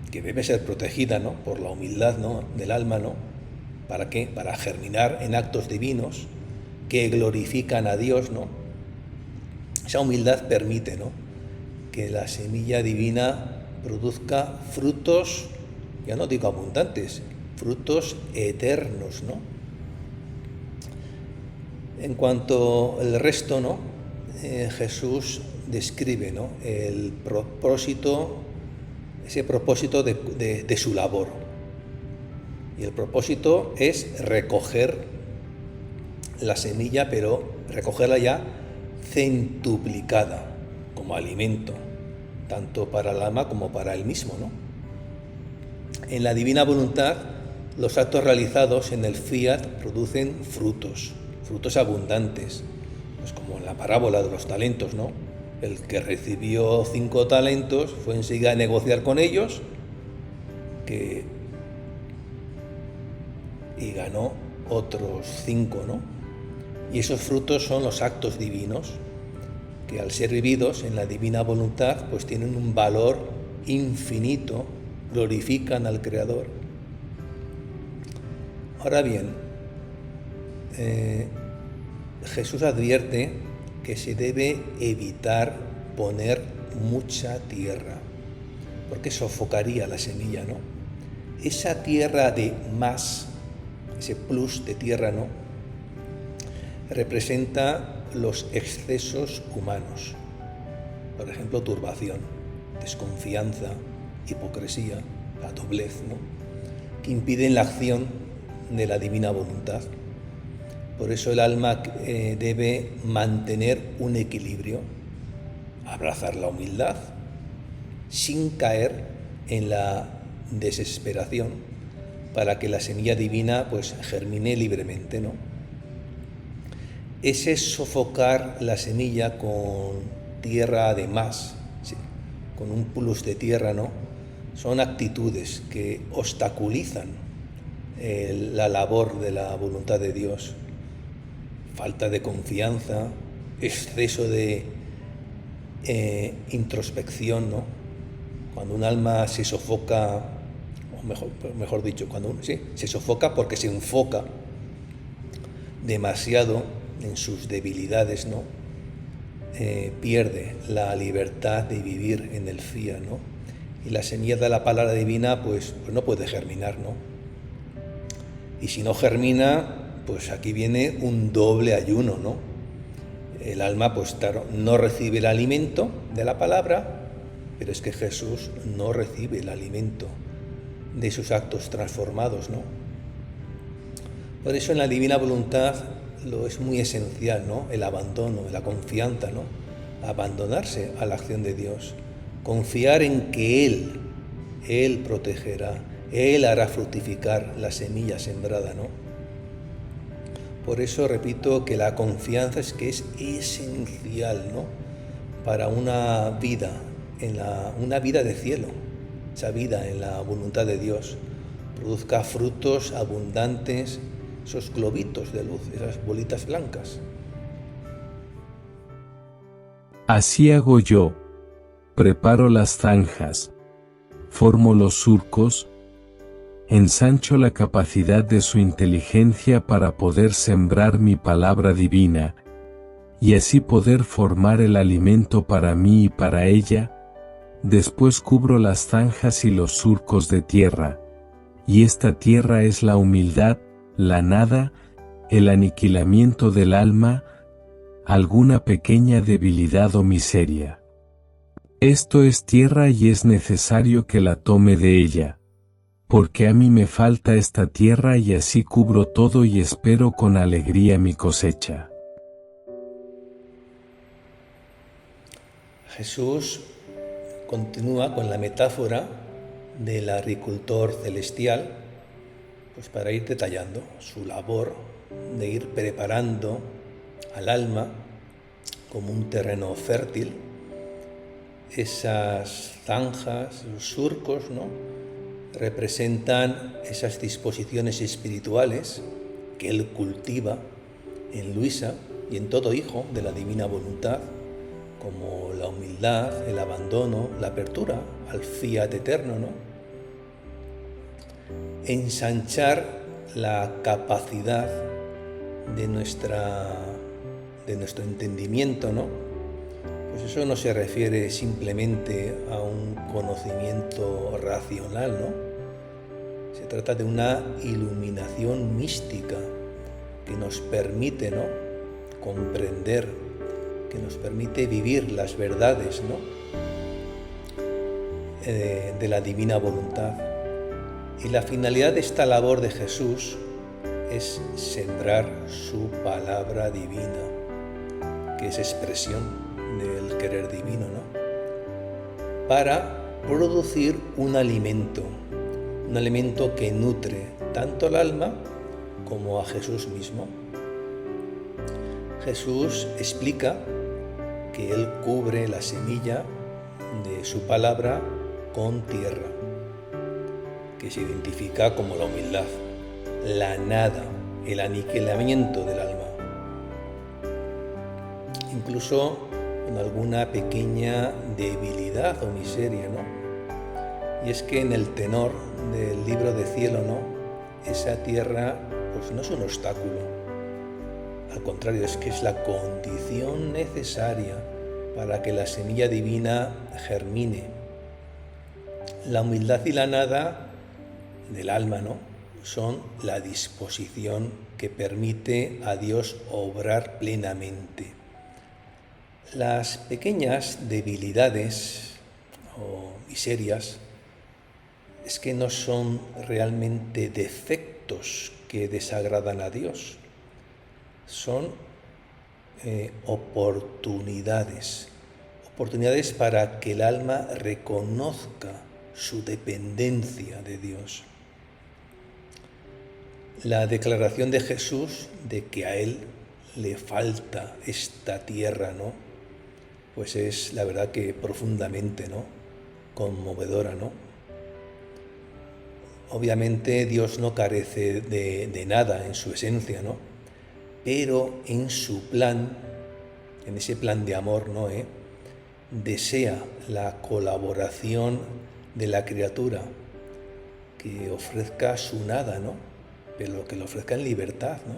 S2: que debe ser protegida, ¿no?, por la humildad, ¿no?, del alma, ¿no? ¿Para qué? Para germinar en actos divinos que glorifican a Dios, ¿no? Esa humildad permite, ¿no?, que la semilla divina produzca frutos, ya no digo abundantes, frutos eternos, ¿no? En cuanto al resto, ¿no?, Jesús describe, ¿no?, el propósito, ese propósito de su labor. Y el propósito es recoger la semilla, pero recogerla ya centuplicada como alimento, tanto para el alma como para él mismo, ¿no? En la divina voluntad, los actos realizados en el fiat producen frutos abundantes, pues como en la parábola de los talentos, ¿no? El que recibió 5 talentos fue enseguida a negociar con ellos y ganó otros 5, ¿no? Y esos frutos son los actos divinos, que al ser vividos en la divina voluntad, pues tienen un valor infinito, glorifican al Creador. Ahora bien, Jesús advierte que se debe evitar poner mucha tierra, porque sofocaría la semilla, ¿no? Esa tierra de más, ese plus de tierra, ¿no? Representa los excesos humanos. Por ejemplo, turbación, desconfianza, hipocresía, la doblez, ¿no? Que impiden la acción de la divina voluntad. Por eso el alma debe mantener un equilibrio, abrazar la humildad, sin caer en la desesperación, para que la semilla divina pues germine libremente, ¿no? Ese sofocar la semilla con tierra de más, ¿sí?, con un plus de tierra, ¿no?, son actitudes que obstaculizan la labor de la voluntad de Dios. Falta de confianza, exceso de introspección, ¿no? Cuando un alma se sofoca, o mejor dicho, se sofoca porque se enfoca demasiado en sus debilidades, ¿no? Pierde la libertad de vivir en el fiat, ¿no? Y la semilla de la palabra divina pues no puede germinar, ¿no? Y si no germina, pues aquí viene un doble ayuno, ¿no? El alma pues claro, no recibe el alimento de la palabra, pero es que Jesús no recibe el alimento de sus actos transformados, ¿no? Por eso en la divina voluntad lo es muy esencial, ¿no?, el abandono, la confianza, ¿no?, abandonarse a la acción de Dios, confiar en que Él protegerá, Él hará fructificar la semilla sembrada, ¿no? Por eso repito que la confianza es esencial, ¿no?, para una vida, una vida de cielo, esa vida en la voluntad de Dios, produzca frutos abundantes, esos globitos de luz, esas bolitas blancas.
S3: Así hago yo. Preparo las zanjas, formo los surcos, ensancho la capacidad de su inteligencia para poder sembrar mi palabra divina, y así poder formar el alimento para mí y para ella. Después cubro las zanjas y los surcos de tierra, y esta tierra es la humildad, la nada, el aniquilamiento del alma, alguna pequeña debilidad o miseria. Esto es tierra y es necesario que la tome de ella, porque a mí me falta esta tierra y así cubro todo y espero con alegría mi cosecha.
S2: Jesús continúa con la metáfora del agricultor celestial, pues para ir detallando su labor de ir preparando al alma como un terreno fértil. Esas zanjas, los surcos, ¿no?, representan esas disposiciones espirituales que Él cultiva en Luisa y en todo hijo de la divina voluntad, como la humildad, el abandono, la apertura al fiat eterno, ¿no? Ensanchar la capacidad de nuestro entendimiento, ¿no? Pues eso no se refiere simplemente a un conocimiento racional, ¿no? Se trata de una iluminación mística que nos permite, ¿no?, comprender, que nos permite vivir las verdades, ¿no?, de la divina voluntad. Y la finalidad de esta labor de Jesús es sembrar su palabra divina, que es expresión del querer divino, ¿no?, para producir un alimento que nutre tanto al alma como a Jesús mismo. Jesús explica que Él cubre la semilla de su palabra con tierra, que se identifica como la humildad, la nada, el aniquilamiento del alma, incluso con alguna pequeña debilidad o miseria, ¿no? Y es que en el tenor del libro de cielo, ¿no?, esa tierra pues no es un obstáculo, al contrario, es que es la condición necesaria para que la semilla divina germine. La humildad y la nada del alma, ¿no?, son la disposición que permite a Dios obrar plenamente. Las pequeñas debilidades o miserias es que no son realmente defectos que desagradan a Dios, son oportunidades para que el alma reconozca su dependencia de Dios. La declaración de Jesús de que a Él le falta esta tierra, ¿no? Pues es la verdad que profundamente, ¿no?, conmovedora, ¿no? Obviamente Dios no carece de nada en su esencia, ¿no? Pero en su plan, en ese plan de amor, ¿no?, desea la colaboración de la criatura, que ofrezca su nada, ¿no?, pero que lo ofrezca en libertad, ¿no?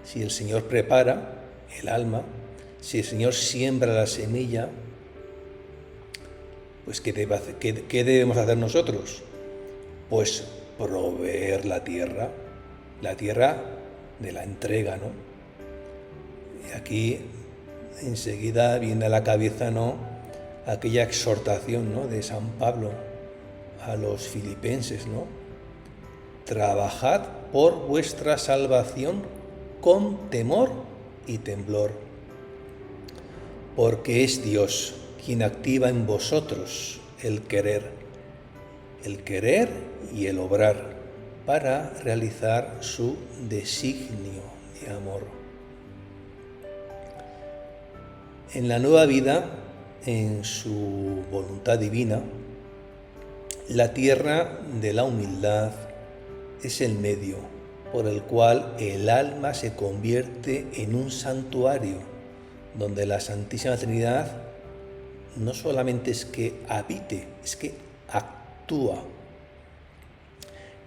S2: Si el Señor prepara el alma, si el Señor siembra la semilla, pues ¿qué debemos hacer nosotros? Pues proveer la tierra de la entrega, ¿no? Y aquí enseguida viene a la cabeza, ¿no?, aquella exhortación, ¿no?, de San Pablo a los filipenses, ¿no? Trabajad por vuestra salvación con temor y temblor, porque es Dios quien activa en vosotros el querer y el obrar para realizar su designio de amor. En la nueva vida, en su voluntad divina, la tierra de la humildad es el medio por el cual el alma se convierte en un santuario donde la Santísima Trinidad no solamente es que habite, es que actúa.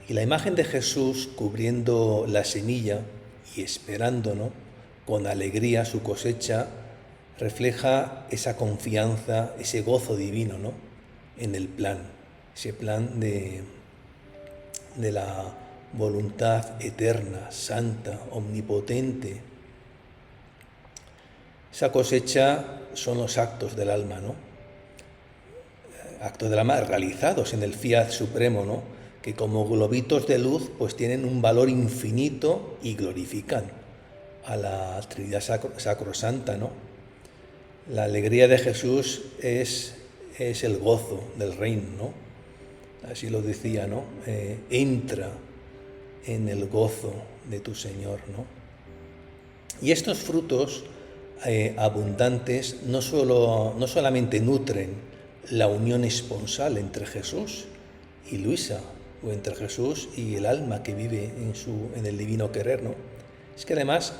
S2: Y la imagen de Jesús cubriendo la semilla y esperando, ¿no?, con alegría su cosecha, refleja esa confianza, ese gozo divino, ¿no?, en el plan, ese plan de la voluntad eterna, santa, omnipotente. Esa cosecha son los actos del alma, ¿no? Actos del alma realizados en el fiat supremo, ¿no?, que como globitos de luz pues tienen un valor infinito y glorifican a la Trinidad Sacrosanta, ¿no? La alegría de Jesús es el gozo del reino, ¿no? Así lo decía, ¿no? Entra en el gozo de tu Señor, ¿no? Y estos frutos abundantes no solamente nutren la unión esponsal entre Jesús y Luisa, o entre Jesús y el alma que vive en el divino querer, ¿no? Es que además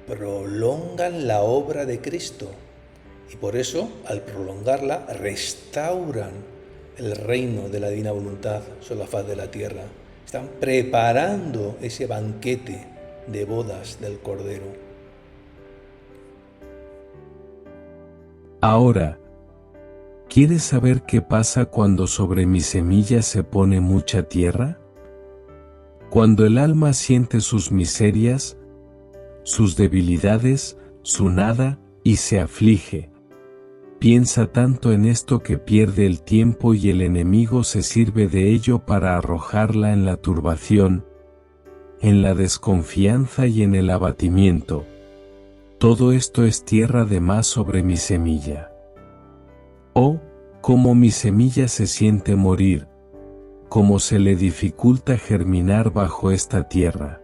S2: prolongan la obra de Cristo y por eso, al prolongarla, restauran el reino de la divina voluntad sobre la faz de la tierra. Están preparando ese banquete de bodas del Cordero.
S3: Ahora, ¿quieres saber qué pasa cuando sobre mi semilla se pone mucha tierra? Cuando el alma siente sus miserias, sus debilidades, su nada, y se aflige. Piensa tanto en esto que pierde el tiempo y el enemigo se sirve de ello para arrojarla en la turbación, en la desconfianza y en el abatimiento. Todo esto es tierra de más sobre mi semilla. Oh, cómo mi semilla se siente morir, cómo se le dificulta germinar bajo esta tierra.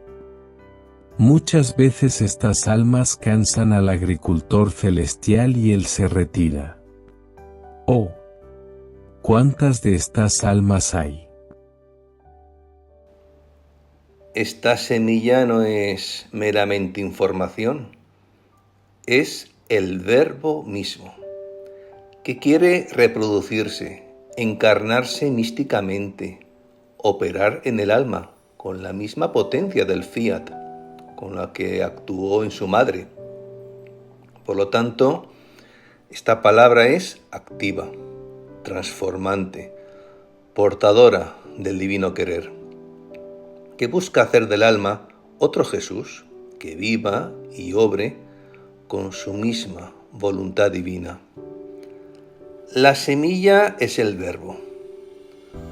S3: Muchas veces estas almas cansan al agricultor celestial y él se retira. Oh, ¿cuántas de estas almas hay?
S2: Esta semilla no es meramente información, es el Verbo mismo, que quiere reproducirse, encarnarse místicamente, operar en el alma con la misma potencia del fiat, con la que actuó en su madre. Por lo tanto, esta palabra es activa, transformante, portadora del divino querer. que busca hacer del alma otro Jesús que viva y obre con su misma voluntad divina. La semilla es el verbo,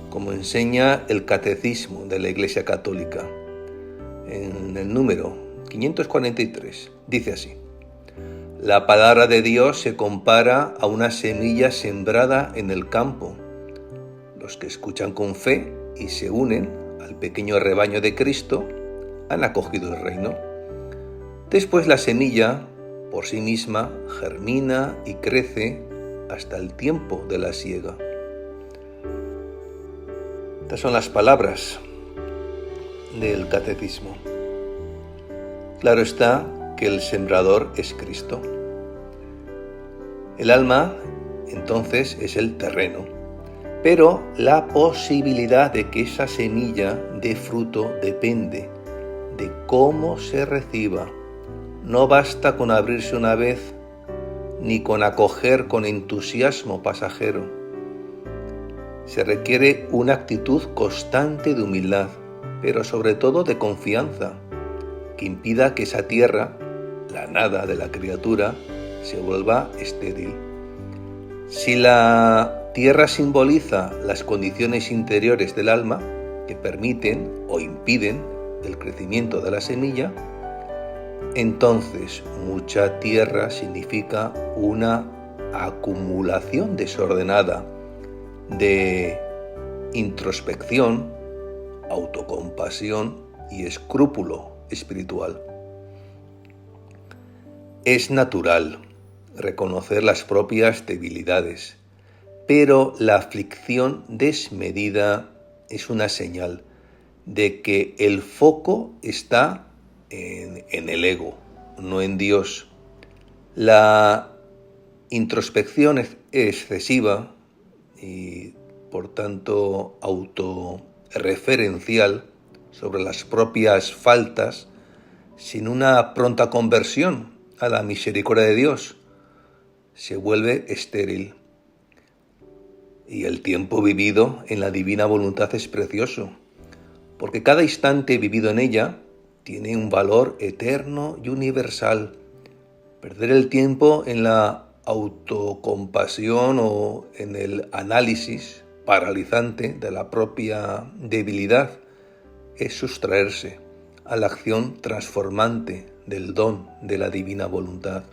S2: como enseña el Catecismo de la Iglesia Católica. En el número 543 dice así: la palabra de Dios se compara a una semilla sembrada en el campo. Los que escuchan con fe y se unen al pequeño rebaño de Cristo han acogido el reino. Después la semilla, por sí misma, germina y crece hasta el tiempo de la siega. Estas son las palabras del Catecismo. Claro está que el sembrador es Cristo. El alma, entonces, es el terreno, pero la posibilidad de que esa semilla dé fruto depende de cómo se reciba. No basta con abrirse una vez, ni con acoger con entusiasmo pasajero. Se requiere una actitud constante de humildad, pero sobre todo de confianza, que impida que esa tierra, la nada de la criatura, se vuelva estéril. Si la tierra simboliza las condiciones interiores del alma que permiten o impiden el crecimiento de la semilla, entonces mucha tierra significa una acumulación desordenada de introspección, autocompasión y escrúpulo espiritual. Es natural reconocer las propias debilidades, pero la aflicción desmedida es una señal de que el foco está en el ego, no en Dios. La introspección excesiva y por tanto autorreferencial sobre las propias faltas, sin una pronta conversión a la misericordia de Dios, se vuelve estéril. Y el tiempo vivido en la divina voluntad es precioso, porque cada instante vivido en ella tiene un valor eterno y universal. Perder el tiempo en la autocompasión o en el análisis paralizante de la propia debilidad es sustraerse a la acción transformante del don de la divina voluntad.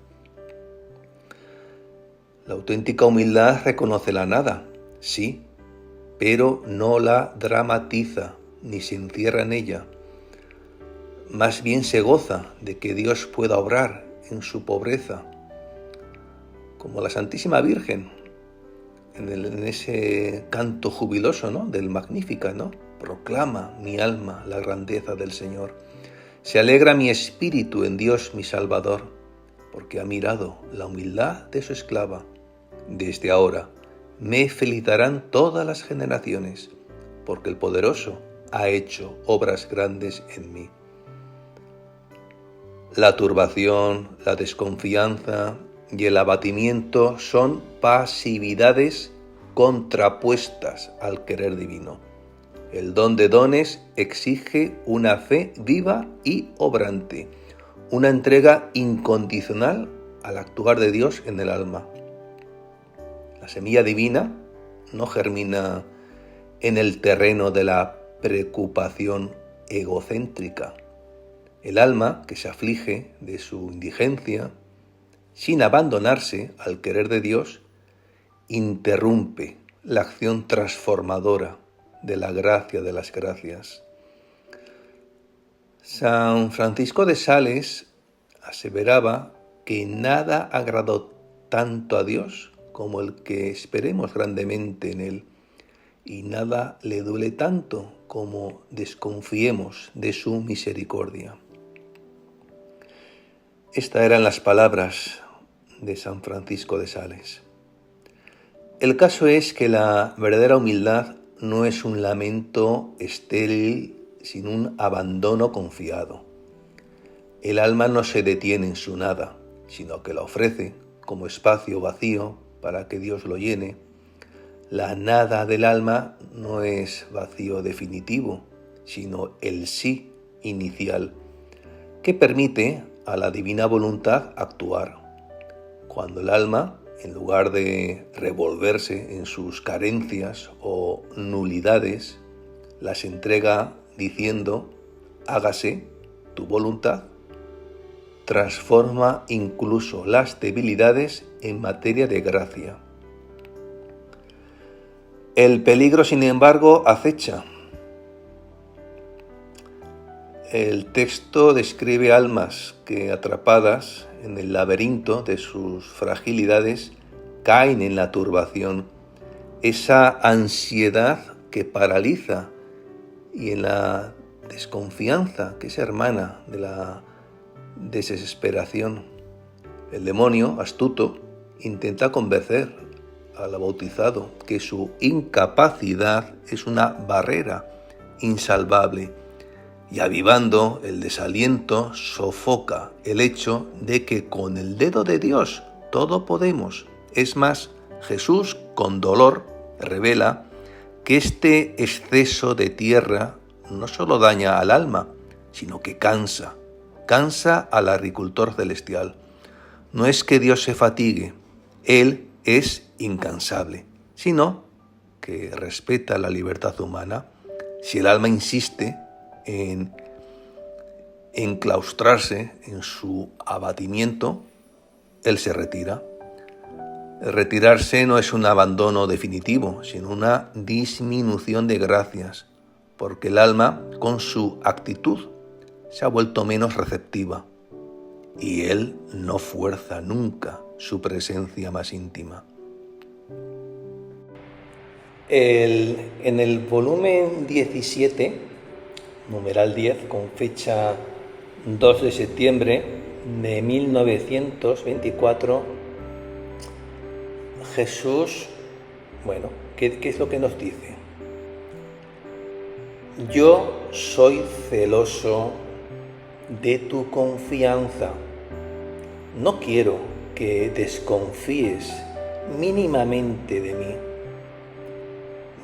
S2: La auténtica humildad reconoce la nada, sí, pero no la dramatiza ni se encierra en ella. Más bien se goza de que Dios pueda obrar en su pobreza, como la Santísima Virgen, en ese canto jubiloso, ¿no?, del Magníficat, ¿no? Proclama mi alma la grandeza del Señor. Se alegra mi espíritu en Dios mi Salvador, porque ha mirado la humildad de su esclava. Desde ahora me felicitarán todas las generaciones, porque el Poderoso ha hecho obras grandes en mí. La turbación, la desconfianza y el abatimiento son pasividades contrapuestas al querer divino. El don de dones exige una fe viva y obrante, una entrega incondicional al actuar de Dios en el alma. La semilla divina no germina en el terreno de la preocupación egocéntrica. El alma que se aflige de su indigencia, sin abandonarse al querer de Dios, interrumpe la acción transformadora de la gracia de las gracias. San Francisco de Sales aseveraba que nada agradó tanto a Dios como el que esperemos grandemente en Él, y nada le duele tanto como desconfiemos de su misericordia. Estas eran las palabras de San Francisco de Sales. El caso es que la verdadera humildad no es un lamento estéril, sino un abandono confiado. El alma no se detiene en su nada, sino que la ofrece como espacio vacío para que Dios lo llene. La nada del alma no es vacío definitivo, sino el sí inicial, que permite a la divina voluntad actuar. Cuando el alma, en lugar de revolverse en sus carencias o nulidades, las entrega diciendo: hágase tu voluntad, transforma incluso las debilidades en materia de gracia. El peligro, sin embargo, acecha. El texto describe almas que, atrapadas en el laberinto de sus fragilidades, caen en la turbación, esa ansiedad que paraliza, y en la desconfianza que es hermana de la desesperación. El demonio, astuto, intenta convencer al bautizado que su incapacidad es una barrera insalvable, y avivando el desaliento sofoca el hecho de que con el dedo de Dios todo podemos. Es más, Jesús con dolor revela que este exceso de tierra no solo daña al alma, sino que cansa al agricultor celestial. No es que Dios se fatigue, Él es incansable, sino que respeta la libertad humana. Si el alma insiste en enclaustrarse en su abatimiento, Él se retira. El retirarse no es un abandono definitivo, sino una disminución de gracias, porque el alma, con su actitud, se ha vuelto menos receptiva, y Él no fuerza nunca su presencia más íntima. En el volumen 17, numeral 10, con fecha 2 de septiembre de 1924, Jesús, ¿qué es lo que nos dice? Yo soy celoso de tu confianza. No quiero que desconfíes mínimamente de mí.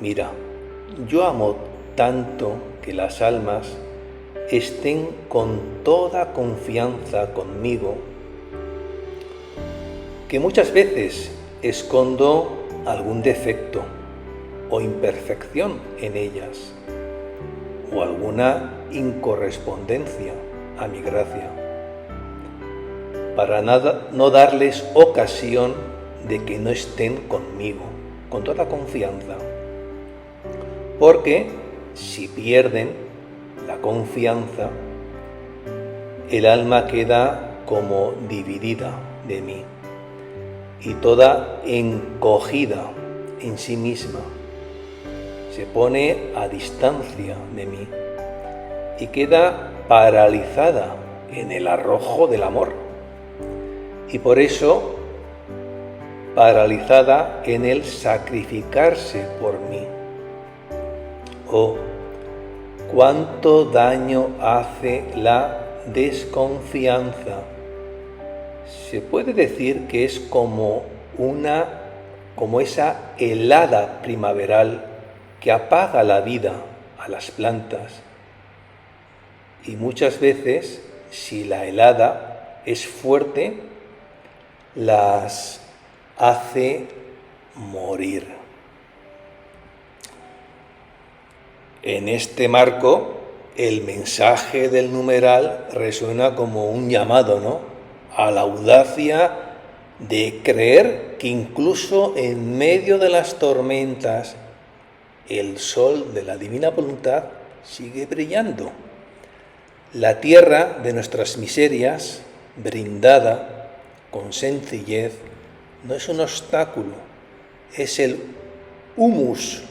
S2: Mira, yo amo tanto que las almas estén con toda confianza conmigo, que muchas veces escondo algún defecto o imperfección en ellas, o alguna incorrespondencia a mi gracia, para no darles ocasión de que no estén conmigo, con toda confianza. Porque si pierden la confianza, el alma queda como dividida de mí y toda encogida en sí misma. Se pone a distancia de mí y queda paralizada en el arrojo del amor. Y por eso, paralizada en el sacrificarse por mí. Oh, cuánto daño hace la desconfianza. Se puede decir que es como esa helada primaveral que apaga la vida a las plantas. Y muchas veces, si la helada es fuerte, las hace morir. En este marco, el mensaje del numeral resuena como un llamado, a la audacia de creer que incluso en medio de las tormentas, el sol de la divina voluntad sigue brillando. La tierra de nuestras miserias, brindada con sencillez, no es un obstáculo, es el humus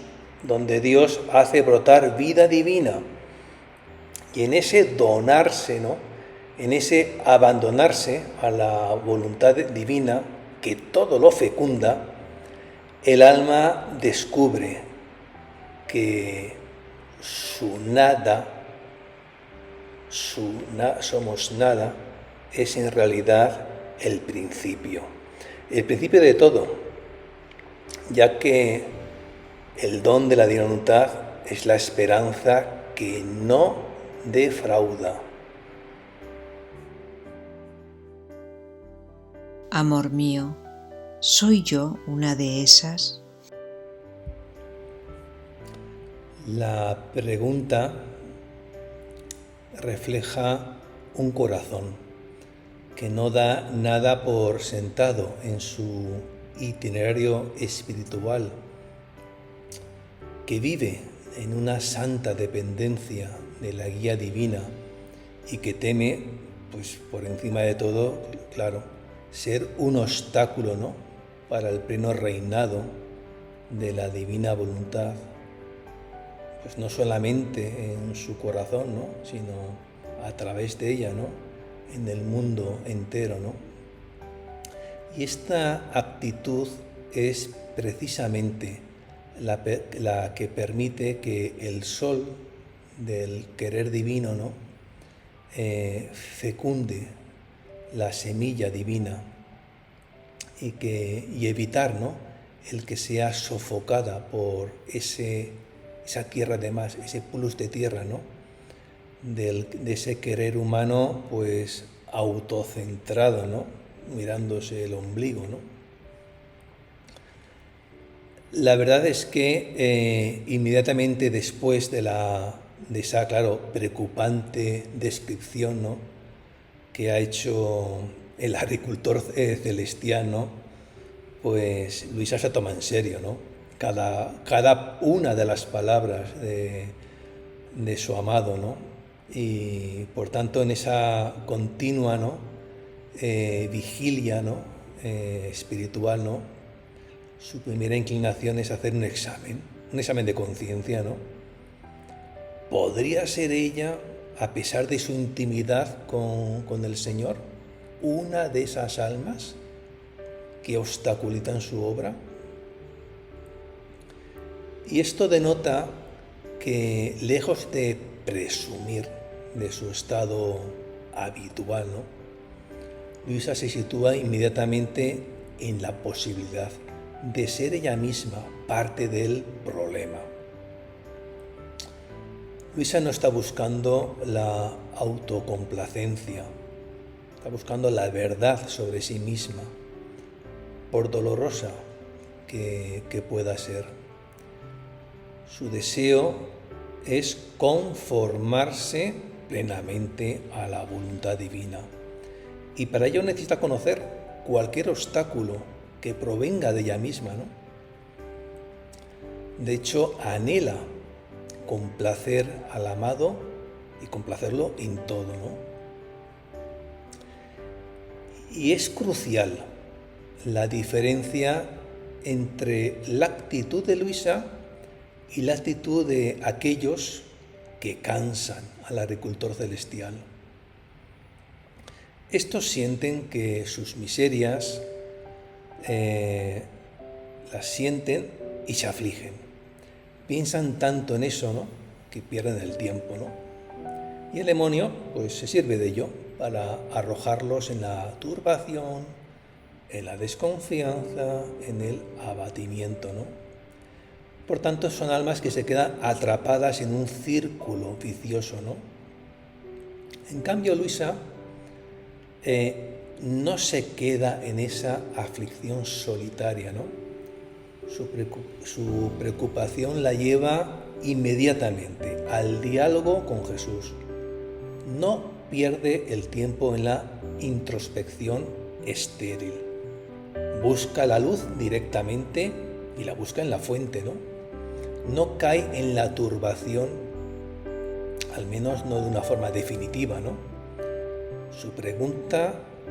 S2: donde Dios hace brotar vida divina. Y en ese donarse, en ese abandonarse a la voluntad divina, que todo lo fecunda, el alma descubre que somos nada, es en realidad el principio de todo, ya que el don de la divina voluntad es la esperanza que no defrauda.
S1: Amor mío, ¿soy yo una de esas?
S2: La pregunta refleja un corazón que no da nada por sentado en su itinerario espiritual, que vive en una santa dependencia de la guía divina y que teme, pues por encima de todo, claro, ser un obstáculo, ¿no?, para el pleno reinado de la divina voluntad, pues no solamente en su corazón, ¿no?, sino a través de ella, ¿no?, en el mundo entero, ¿no? Y esta actitud es precisamente la que permite que el sol del querer divino, ¿no?, fecunde la semilla divina y evitar, ¿no?, el que sea sofocada por esa tierra de más, ese plus de tierra, ¿no?, de ese querer humano pues autocentrado, ¿no?, mirándose el ombligo, ¿no? La verdad es que inmediatamente después de esa, claro, preocupante descripción, ¿no?, que ha hecho el agricultor celestial, ¿no?, pues Luisa se toma en serio, ¿no?, cada una de las palabras de su amado, ¿no? Y por tanto en esa continua, ¿no?, vigilia, ¿no?, espiritual, ¿no?, su primera inclinación es hacer un examen de conciencia, ¿no? ¿Podría ser ella, a pesar de su intimidad con el Señor, una de esas almas que obstaculizan su obra? Y esto denota que, lejos de presumir de su estado habitual, ¿no?, Luisa se sitúa inmediatamente en la posibilidad de ser ella misma parte del problema. Luisa no está buscando la autocomplacencia, está buscando la verdad sobre sí misma, por dolorosa que pueda ser. Su deseo es conformarse plenamente a la voluntad divina. Y para ello necesita conocer cualquier obstáculo que provenga de ella misma, ¿no? De hecho, anhela complacer al amado y complacerlo en todo, ¿no? Y es crucial la diferencia entre la actitud de Luisa y la actitud de aquellos que cansan al agricultor celestial. Estos sienten que sus miserias las sienten y se afligen. Piensan tanto en eso, ¿no?, que pierden el tiempo, ¿no? Y el demonio pues se sirve de ello para arrojarlos en la turbación, en la desconfianza, en el abatimiento, ¿no? Por tanto, son almas que se quedan atrapadas en un círculo vicioso, ¿no? En cambio, Luisa no se queda en esa aflicción solitaria, ¿no? Su preocupación la lleva inmediatamente al diálogo con Jesús. No pierde el tiempo en la introspección estéril. Busca la luz directamente y la busca en la fuente, ¿no? No cae en la turbación, al menos no de una forma definitiva, ¿no?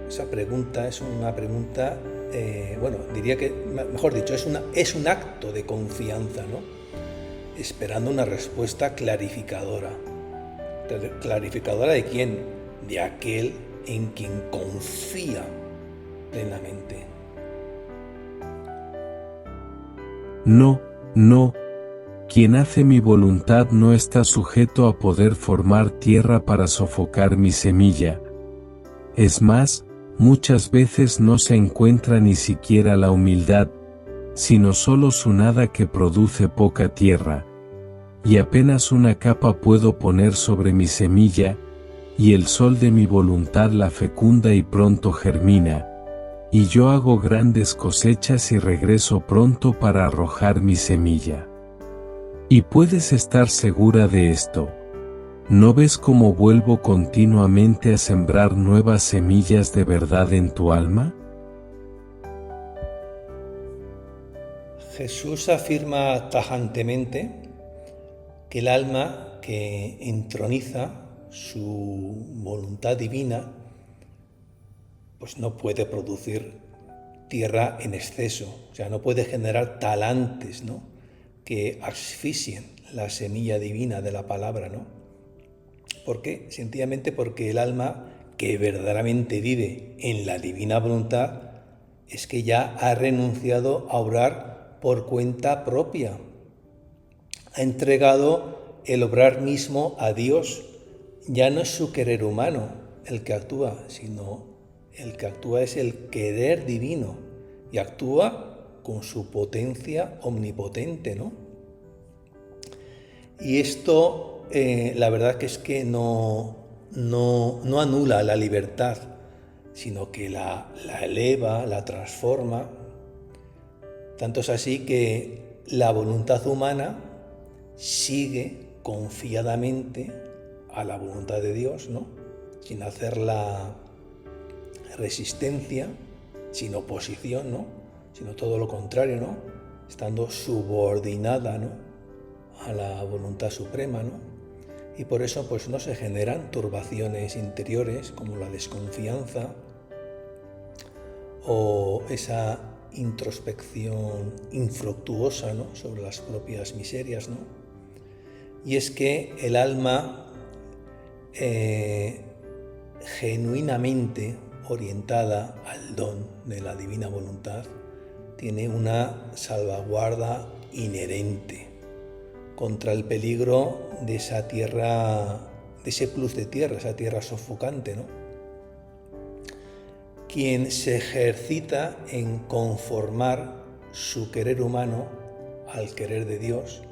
S2: Esa pregunta es una pregunta, diría que, mejor dicho, es un acto de confianza, ¿no?, esperando una respuesta clarificadora. ¿Clarificadora de quién? De aquel en quien confía plenamente.
S3: No, quien hace mi voluntad no está sujeto a poder formar tierra para sofocar mi semilla. Es más, muchas veces no se encuentra ni siquiera la humildad, sino solo su nada que produce poca tierra, y apenas una capa puedo poner sobre mi semilla, y el sol de mi voluntad la fecunda y pronto germina, y yo hago grandes cosechas y regreso pronto para arrojar mi semilla. Y puedes estar segura de esto. ¿No ves cómo vuelvo continuamente a sembrar nuevas semillas de verdad en tu alma?
S2: Jesús afirma tajantemente que el alma que entroniza su voluntad divina pues no puede producir tierra en exceso, o sea, no puede generar talantes, ¿no?, que asfixien la semilla divina de la palabra, ¿no? ¿Por qué? Sencillamente porque el alma que verdaderamente vive en la divina voluntad es que ya ha renunciado a obrar por cuenta propia. Ha entregado el obrar mismo a Dios. Ya no es su querer humano el que actúa, sino el que actúa es el querer divino y actúa con su potencia omnipotente, ¿no? Y esto, la verdad que es que no anula la libertad, sino que la eleva, la transforma. Tanto es así que la voluntad humana sigue confiadamente a la voluntad de Dios, ¿no?, sin hacer la resistencia, sin oposición, ¿no?, sino todo lo contrario, ¿no?, estando subordinada, ¿no?, a la voluntad suprema, ¿no? Y por eso pues no se generan turbaciones interiores como la desconfianza o esa introspección infructuosa, ¿no?, sobre las propias miserias, ¿no? Y es que el alma genuinamente orientada al don de la divina voluntad tiene una salvaguarda inherente contra el peligro de esa tierra, de ese plus de tierra, esa tierra sofocante, ¿no? Quien se ejercita en conformar su querer humano al querer de Dios,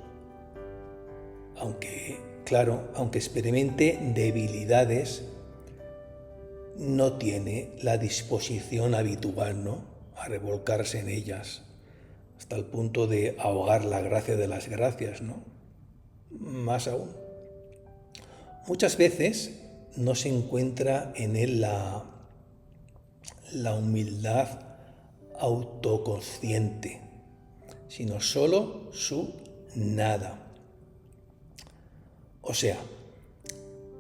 S2: aunque experimente debilidades, no tiene la disposición habitual, ¿no?, a revolcarse en ellas, hasta el punto de ahogar la gracia de las gracias, ¿no? Más aún, muchas veces no se encuentra en él la humildad autoconsciente, sino solo su nada. O sea,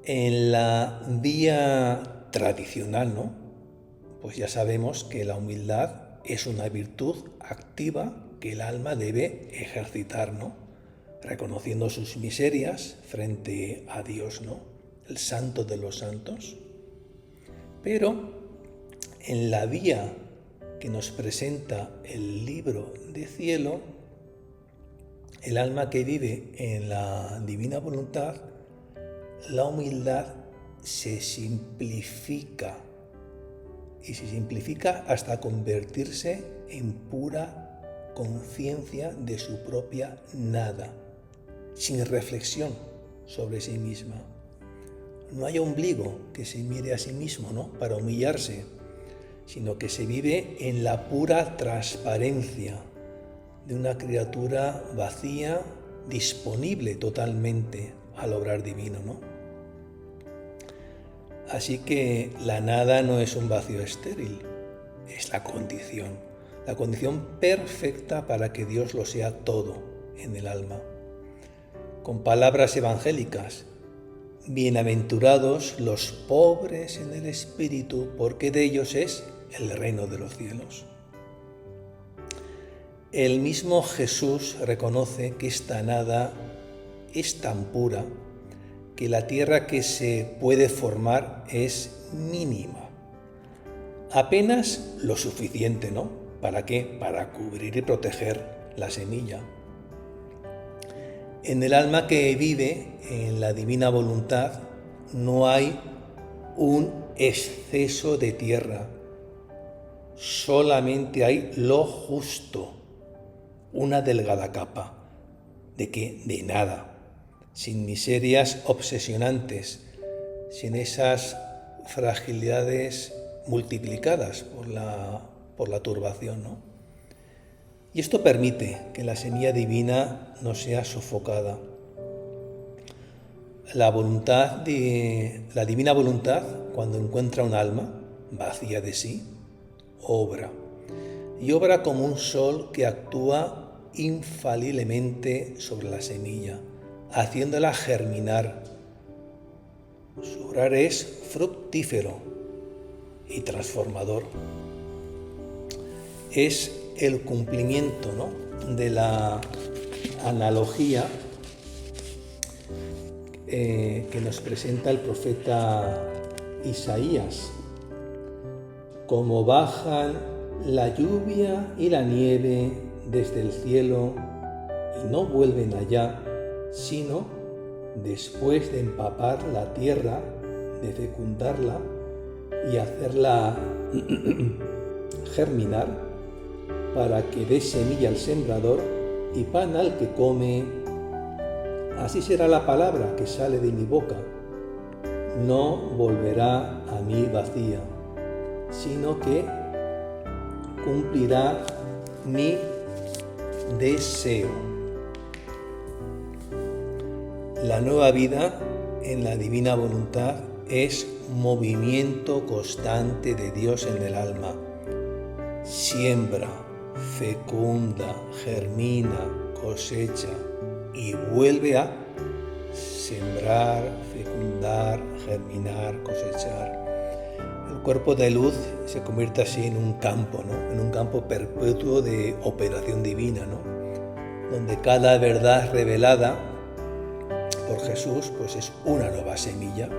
S2: en la vía tradicional, ¿no?, pues ya sabemos que la humildad es una virtud activa que el alma debe ejercitar, ¿no?, reconociendo sus miserias frente a Dios, ¿no?, el santo de los santos. Pero en la vía que nos presenta el libro de cielo, el alma que vive en la divina voluntad, la humildad se simplifica, y se simplifica hasta convertirse en pura conciencia de su propia nada, sin reflexión sobre sí misma. No hay ombligo que se mire a sí mismo, ¿no?, para humillarse, sino que se vive en la pura transparencia de una criatura vacía, disponible totalmente al obrar divino, ¿no? Así que la nada no es un vacío estéril, es la condición perfecta para que Dios lo sea todo en el alma. Con palabras evangélicas: bienaventurados los pobres en el espíritu, porque de ellos es el reino de los cielos. El mismo Jesús reconoce que esta nada es tan pura que la tierra que se puede formar es mínima. Apenas lo suficiente, ¿no? ¿Para qué? Para cubrir y proteger la semilla. En el alma que vive en la divina voluntad no hay un exceso de tierra, solamente hay lo justo, una delgada capa. ¿De qué? De nada. sin miserias obsesionantes, sin esas fragilidades multiplicadas por la turbación, ¿no? Y esto permite que la semilla divina no sea sofocada. La divina voluntad, cuando encuentra un alma vacía de sí, obra. Y obra como un sol que actúa infaliblemente sobre la semilla, haciéndola germinar. Su obrar es fructífero y transformador. Es el cumplimiento, ¿no?, de la analogía que nos presenta el profeta Isaías. Como bajan la lluvia y la nieve desde el cielo y no vuelven allá, sino después de empapar la tierra, de fecundarla y hacerla germinar, para que dé semilla al sembrador y pan al que come, así será la palabra que sale de mi boca. No volverá a mí vacía, sino que cumplirá mi deseo. La nueva vida en la divina voluntad es movimiento constante de Dios en el alma. Siembra, fecunda, germina, cosecha y vuelve a sembrar, fecundar, germinar, cosechar. El cuerpo de luz se convierte así en un campo, ¿no?, en un campo perpetuo de operación divina, ¿no?, donde cada verdad revelada por Jesús pues es una nueva semilla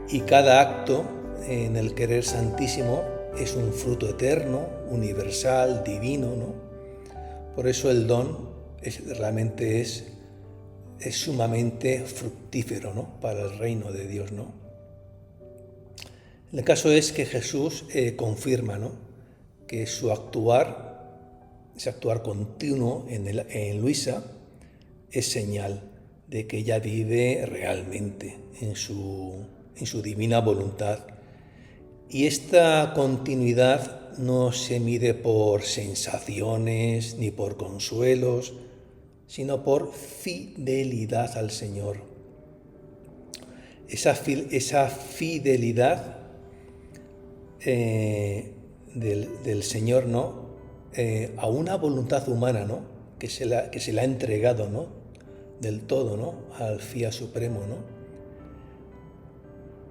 S2: y cada acto en el querer santísimo es un fruto eterno, universal, divino, ¿no? Por eso el don realmente es sumamente fructífero, ¿no?, para el reino de Dios, ¿no? El caso es que Jesús confirma, ¿no?, que ese actuar continuo en Luisa es señal de que ella vive realmente en su divina voluntad. Y esta continuidad no se mide por sensaciones ni por consuelos, sino por fidelidad al Señor. Esa fidelidad del Señor, ¿no?, a una voluntad humana, ¿no?, que se le ha entregado, ¿no?, del todo, ¿no?, al Fiat Supremo, ¿no?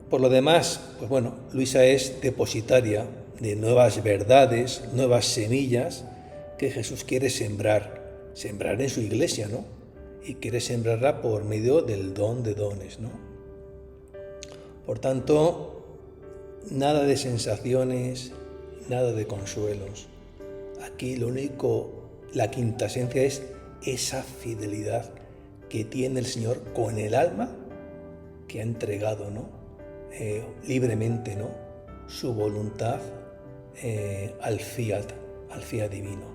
S2: Por lo demás, pues bueno, Luisa es depositaria de nuevas verdades, nuevas semillas que Jesús quiere sembrar en su iglesia, ¿no? Y quiere sembrarla por medio del don de dones, ¿no? Por tanto, nada de sensaciones, nada de consuelos. Aquí la quinta esencia es esa fidelidad que tiene el Señor con el alma que ha entregado, ¿no?, libremente, ¿no?, su voluntad al fiat divino.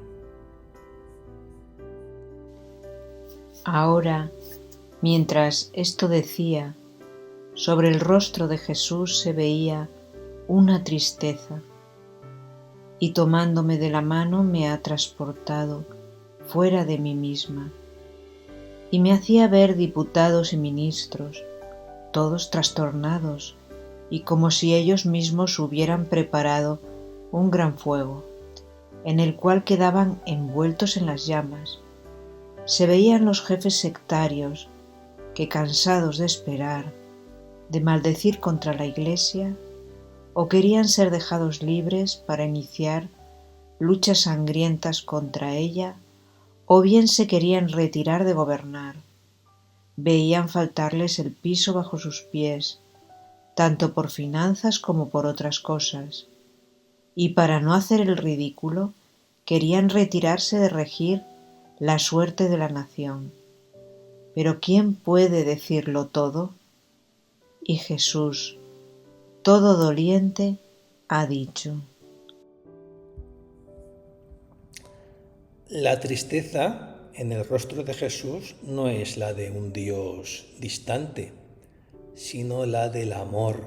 S1: Ahora, mientras esto decía, sobre el rostro de Jesús se veía una tristeza, y tomándome de la mano me ha transportado fuera de mí misma, y me hacía ver diputados y ministros, todos trastornados, y como si ellos mismos hubieran preparado un gran fuego, en el cual quedaban envueltos en las llamas. Se veían los jefes sectarios que, cansados de esperar, de maldecir contra la Iglesia, o querían ser dejados libres para iniciar luchas sangrientas contra ella, o bien se querían retirar de gobernar. Veían faltarles el piso bajo sus pies, tanto por finanzas como por otras cosas, y para no hacer el ridículo, querían retirarse de regir la suerte de la nación. Pero ¿quién puede decirlo todo? Y Jesús, todo doliente, ha dicho:
S2: La tristeza en el rostro de Jesús no es la de un Dios distante, sino la del amor,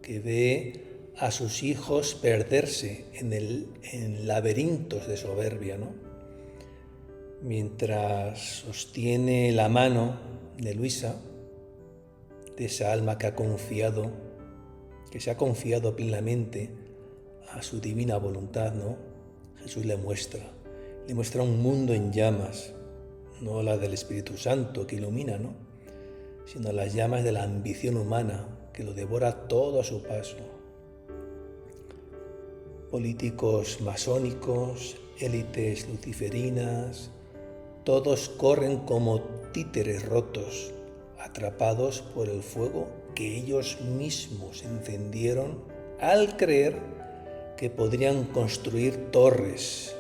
S2: que ve a sus hijos perderse en laberintos de soberbia, ¿no? Mientras sostiene la mano de Luisa, de esa alma que se ha confiado plenamente a su divina voluntad, ¿no? Jesús le muestra un mundo en llamas, no la del Espíritu Santo que ilumina, ¿no? Sino las llamas de la ambición humana que lo devora todo a su paso. Políticos masónicos, élites luciferinas, todos corren como títeres rotos, atrapados por el fuego que ellos mismos encendieron al creer que podrían construir torres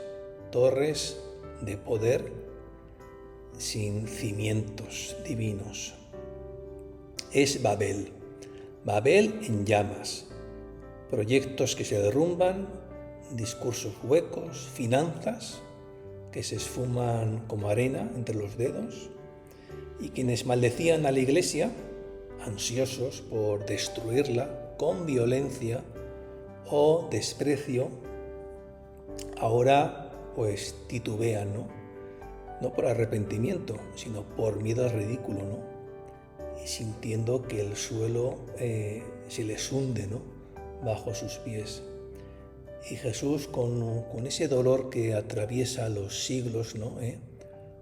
S2: de poder sin cimientos divinos. Es Babel en llamas, proyectos que se derrumban, discursos huecos, finanzas que se esfuman como arena entre los dedos, y quienes maldecían a la Iglesia, ansiosos por destruirla con violencia o desprecio, ahora pues titubean, no por arrepentimiento, sino por miedo al ridículo, y sintiendo que el suelo se les hunde, bajo sus pies. Y Jesús, con ese dolor que atraviesa los siglos,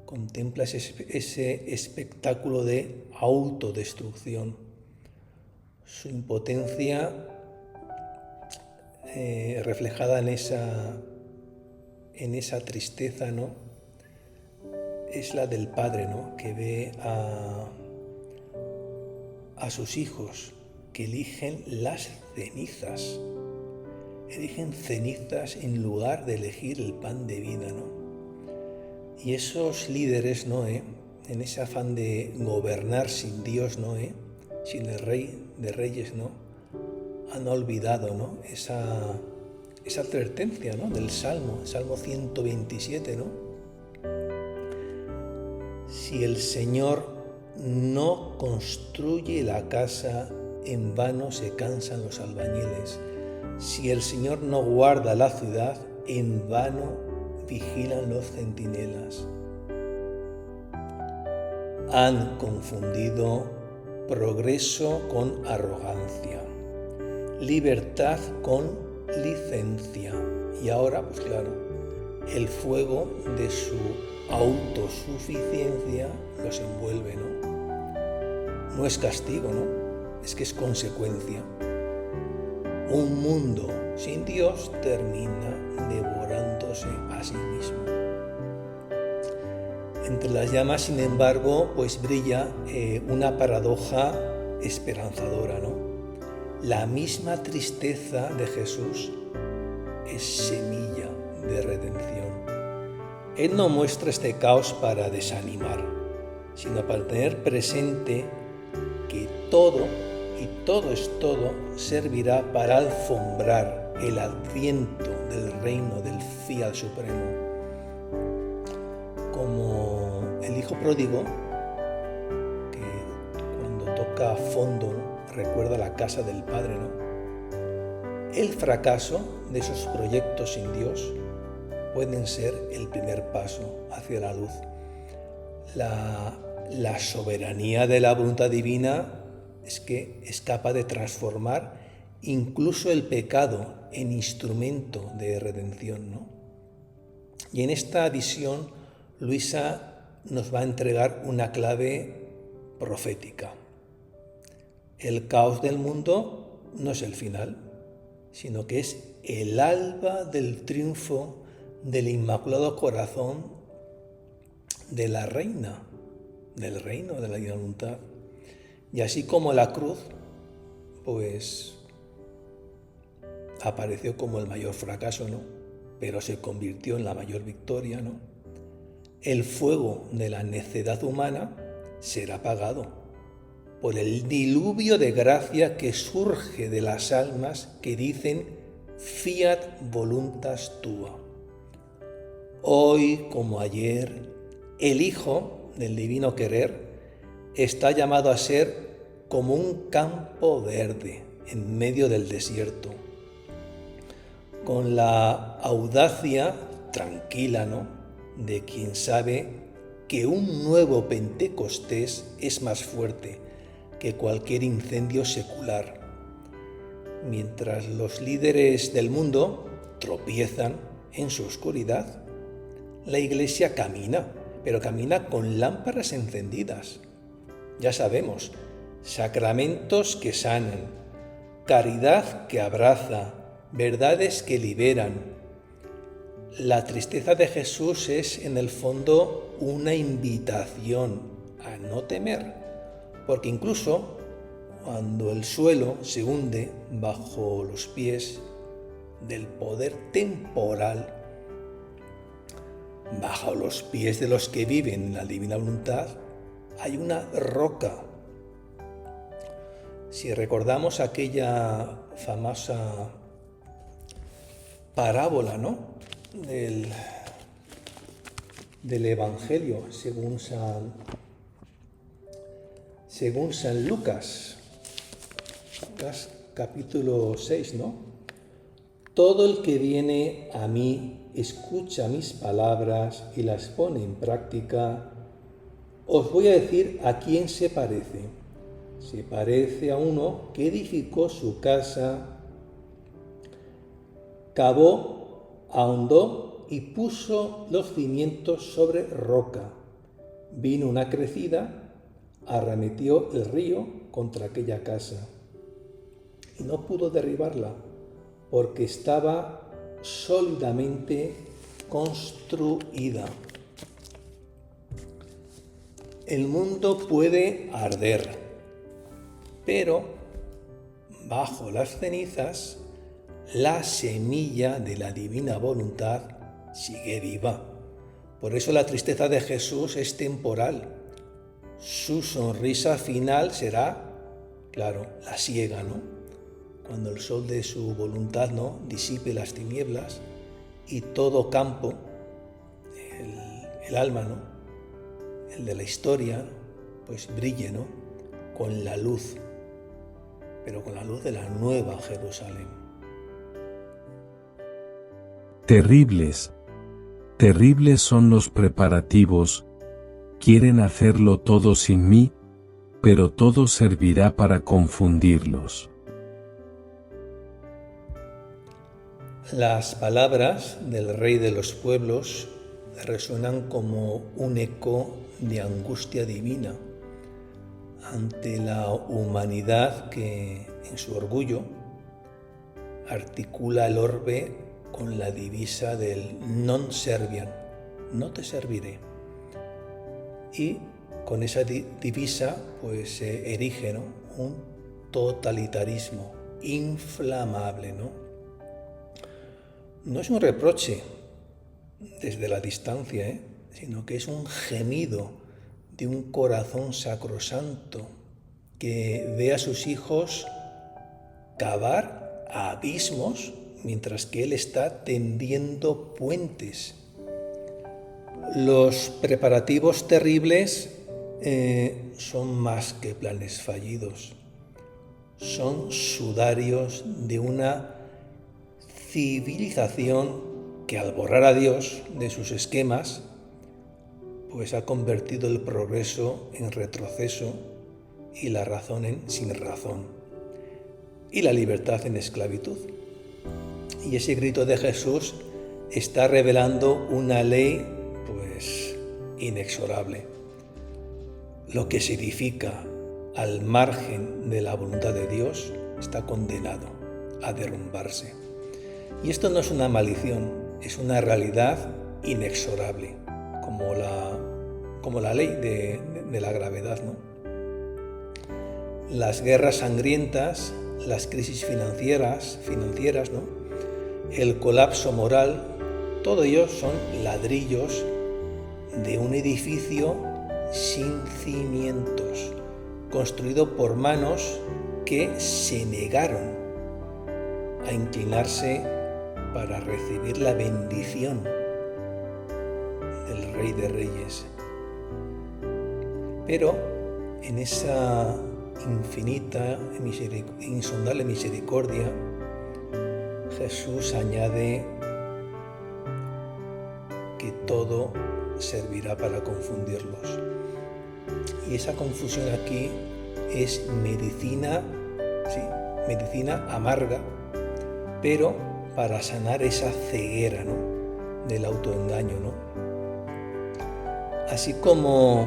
S2: contempla ese espectáculo de autodestrucción. Su impotencia reflejada en esa tristeza, es la del padre, que ve a sus hijos que eligen las cenizas. Eligen cenizas en lugar de elegir el pan de vida, Y esos líderes, en ese afán de gobernar sin Dios, sin el Rey de Reyes, han olvidado, esa advertencia, del Salmo 127, Si el Señor no construye la casa, en vano se cansan los albañiles. Si el Señor no guarda la ciudad, en vano vigilan los centinelas. Han confundido progreso con arrogancia, libertad con licencia. Y ahora, pues claro, el fuego de su autosuficiencia los envuelve, No es castigo, es que es consecuencia. Un mundo sin Dios termina devorándose a sí mismo. Entre las llamas, sin embargo, pues brilla una paradoja esperanzadora, La misma tristeza de Jesús es semilla de redención. Él no muestra este caos para desanimar, sino para tener presente que todo es todo, servirá para alfombrar el adviento del reino del Fiat Supremo. Como el hijo pródigo, que cuando toca a fondo recuerda la casa del padre, El fracaso de esos proyectos sin Dios pueden ser el primer paso hacia la luz. La soberanía de la voluntad divina es que es capaz de transformar incluso el pecado en instrumento de redención, Y en esta visión, Luisa nos va a entregar una clave profética. El caos del mundo no es el final, sino que es el alba del triunfo del Inmaculado Corazón de la Reina, del reino de la divina voluntad. Y así como la cruz, pues apareció como el mayor fracaso, pero se convirtió en la mayor victoria, El fuego de la necedad humana será apagado por el diluvio de gracia que surge de las almas que dicen fiat voluntas tua. Hoy como ayer, El Hijo del Divino Querer está llamado a ser como un campo verde en medio del desierto, con la audacia tranquila, de quien sabe que un nuevo Pentecostés es más fuerte que cualquier incendio secular. Mientras los líderes del mundo tropiezan en su oscuridad, la Iglesia camina, pero camina con lámparas encendidas. Ya sabemos, sacramentos que sanan, caridad que abraza, verdades que liberan. La tristeza de Jesús es, en el fondo, una invitación a no temer, porque incluso cuando el suelo se hunde bajo los pies del poder temporal, bajo los pies de los que viven en la divina voluntad, hay una roca. Si recordamos aquella famosa parábola, del Evangelio según San Lucas, capítulo 6, Todo el que viene a mí, escucha mis palabras y las pone en práctica, os voy a decir a quién se parece. Se parece a uno que edificó su casa, cavó, ahondó y puso los cimientos sobre roca. Vino una crecida, arremetió el río contra aquella casa y no pudo derribarla porque estaba sólidamente construida. El mundo puede arder, pero bajo las cenizas la semilla de la divina voluntad sigue viva. Por eso la tristeza de Jesús es temporal. Su sonrisa final será, claro, la siega, Cuando el sol de su voluntad disipe las tinieblas y todo campo, el alma, el de la historia, pues brille, con la luz, pero con la luz de la nueva Jerusalén.
S3: Terribles, terribles son los preparativos, quieren hacerlo todo sin mí, pero todo servirá para confundirlos.
S2: Las palabras del Rey de los Pueblos resuenan como un eco de angustia divina ante la humanidad que, en su orgullo, articula el orbe con la divisa del non serviam, no te serviré. Y con esa divisa pues se erige un totalitarismo inflamable, No es un reproche desde la distancia, sino que es un gemido de un corazón sacrosanto que ve a sus hijos cavar abismos mientras que él está tendiendo puentes. Los preparativos terribles son más que planes fallidos, son sudarios de una civilización que, al borrar a Dios de sus esquemas, pues ha convertido el progreso en retroceso y la razón en sin razón y la libertad en esclavitud. Y ese grito de Jesús está revelando una ley pues inexorable. Lo que se edifica al margen de la voluntad de Dios está condenado a derrumbarse. Y esto no es una maldición, es una realidad inexorable, como la ley de la gravedad, Las guerras sangrientas, las crisis financieras, el colapso moral, todo ello son ladrillos de un edificio sin cimientos, construido por manos que se negaron a inclinarse para recibir la bendición del Rey de Reyes Pero en esa infinita, insondable misericordia, Jesús añade que todo servirá para confundirlos. Y esa confusión aquí es medicina, sí, medicina amarga, pero para sanar esa ceguera, ¿no?, del autoengaño, ¿no? Así como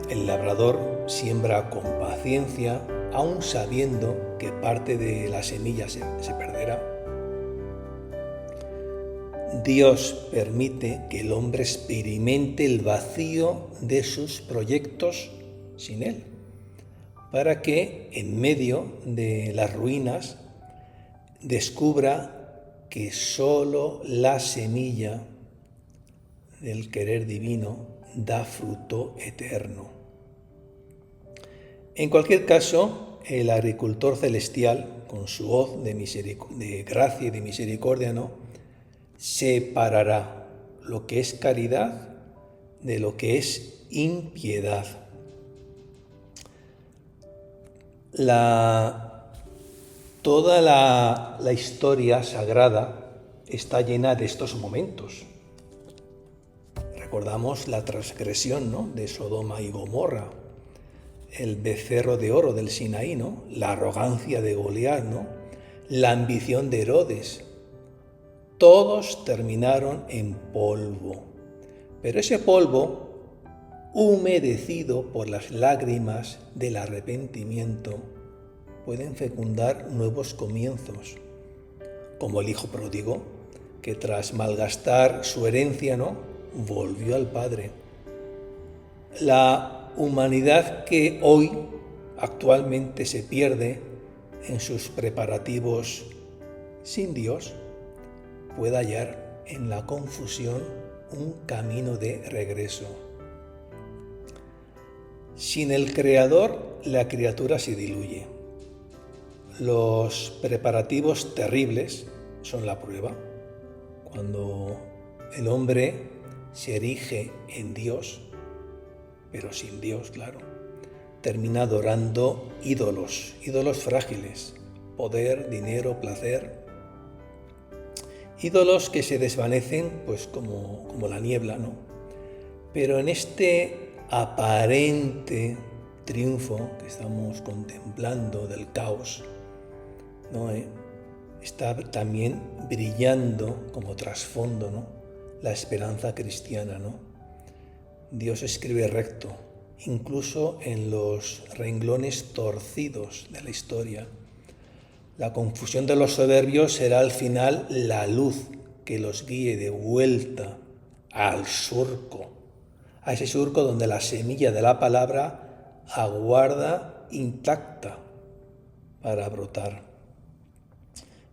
S2: el labrador siembra con paciencia, aun sabiendo que parte de la semilla se perderá, Dios permite que el hombre experimente el vacío de sus proyectos sin Él, para que en medio de las ruinas descubra que sólo la semilla del querer divino da fruto eterno. En cualquier caso, el agricultor celestial, con su hoz de gracia y de misericordia, ¿no?, separará lo que es caridad de lo que es impiedad. Toda la historia sagrada está llena de estos momentos. Recordamos la transgresión, ¿no?, de Sodoma y Gomorra, el becerro de oro del Sinaí, ¿no?, la arrogancia de Goliat, ¿no?, la ambición de Herodes. Todos terminaron en polvo, pero ese polvo, humedecido por las lágrimas del arrepentimiento, pueden fecundar nuevos comienzos, como el hijo pródigo, que tras malgastar su herencia, ¿no?, volvió al Padre. La humanidad que hoy actualmente se pierde en sus preparativos sin Dios, puede hallar en la confusión un camino de regreso. Sin el Creador, la criatura se diluye. Los preparativos terribles son la prueba. Cuando el hombre se erige en Dios, pero sin Dios, claro, termina adorando ídolos frágiles, poder, dinero, placer, ídolos que se desvanecen pues como la niebla, ¿no? Pero en este aparente triunfo que estamos contemplando del caos, ¿no?, está también brillando como trasfondo, ¿no?, la esperanza cristiana, ¿no? Dios escribe recto, incluso en los renglones torcidos de la historia. La confusión de los soberbios será al final la luz que los guíe de vuelta al surco, a ese surco donde la semilla de la palabra aguarda intacta para brotar.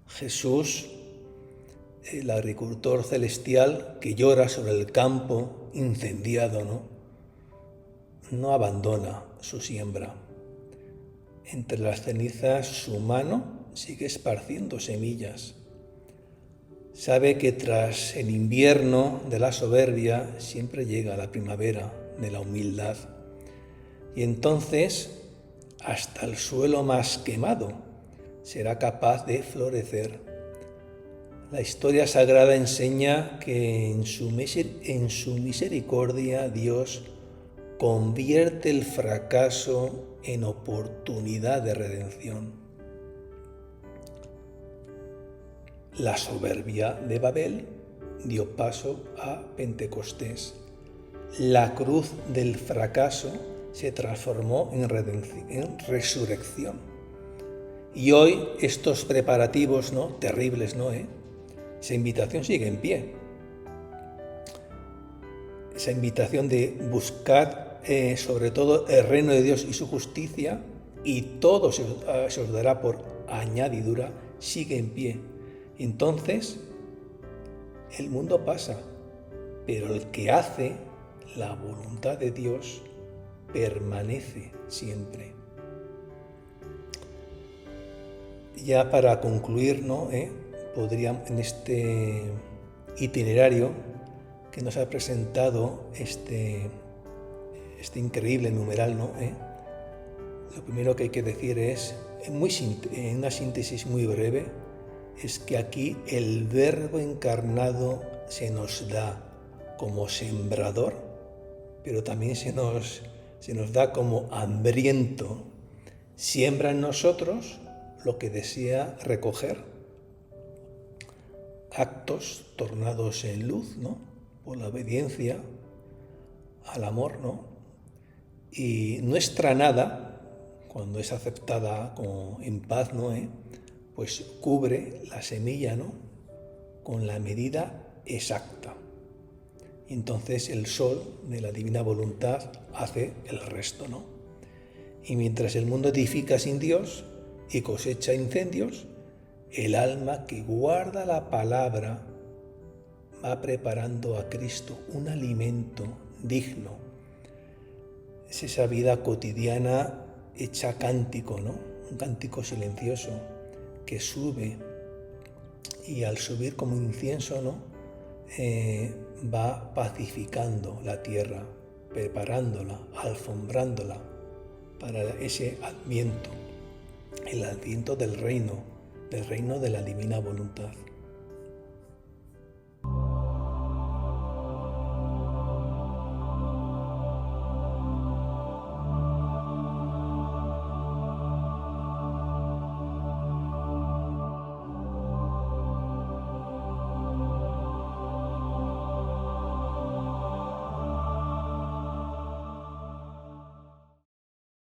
S2: Jesús, el agricultor celestial que llora sobre el campo incendiado, no abandona su siembra. Entre las cenizas su mano sigue esparciendo semillas. Sabe que tras el invierno de la soberbia siempre llega la primavera de la humildad. Y entonces, hasta el suelo más quemado será capaz de florecer. La historia sagrada enseña que en su misericordia Dios convierte el fracaso en oportunidad de redención. La soberbia de Babel dio paso a Pentecostés. La cruz del fracaso se transformó en resurrección. Y hoy estos preparativos, terribles, esa invitación sigue en pie. Esa invitación de buscar sobre todo el reino de Dios y su justicia, y todo se os dará por añadidura, sigue en pie. Entonces, el mundo pasa, pero el que hace la voluntad de Dios permanece siempre. Ya para concluir, podríamos, en este itinerario que nos ha presentado este este increíble numeral, ¿no? Lo primero que hay que decir es, en una síntesis muy breve, es que aquí el Verbo encarnado se nos da como sembrador, pero también se nos da como hambriento. Siembra en nosotros lo que desea recoger. Actos tornados en luz, ¿no? Por la obediencia al amor, ¿no? Y nuestra nada, cuando es aceptada como en paz, ¿no? Pues cubre la semilla, ¿no? Con la medida exacta. Y entonces el sol de la divina voluntad hace el resto, ¿no? Y mientras el mundo edifica sin Dios y cosecha incendios, el alma que guarda la palabra va preparando a Cristo un alimento digno. Es esa vida cotidiana hecha cántico, ¿no? Un cántico silencioso que sube y al subir como incienso, ¿no? Va pacificando la tierra, preparándola, alfombrándola para ese adviento, el adviento del reino de la divina voluntad.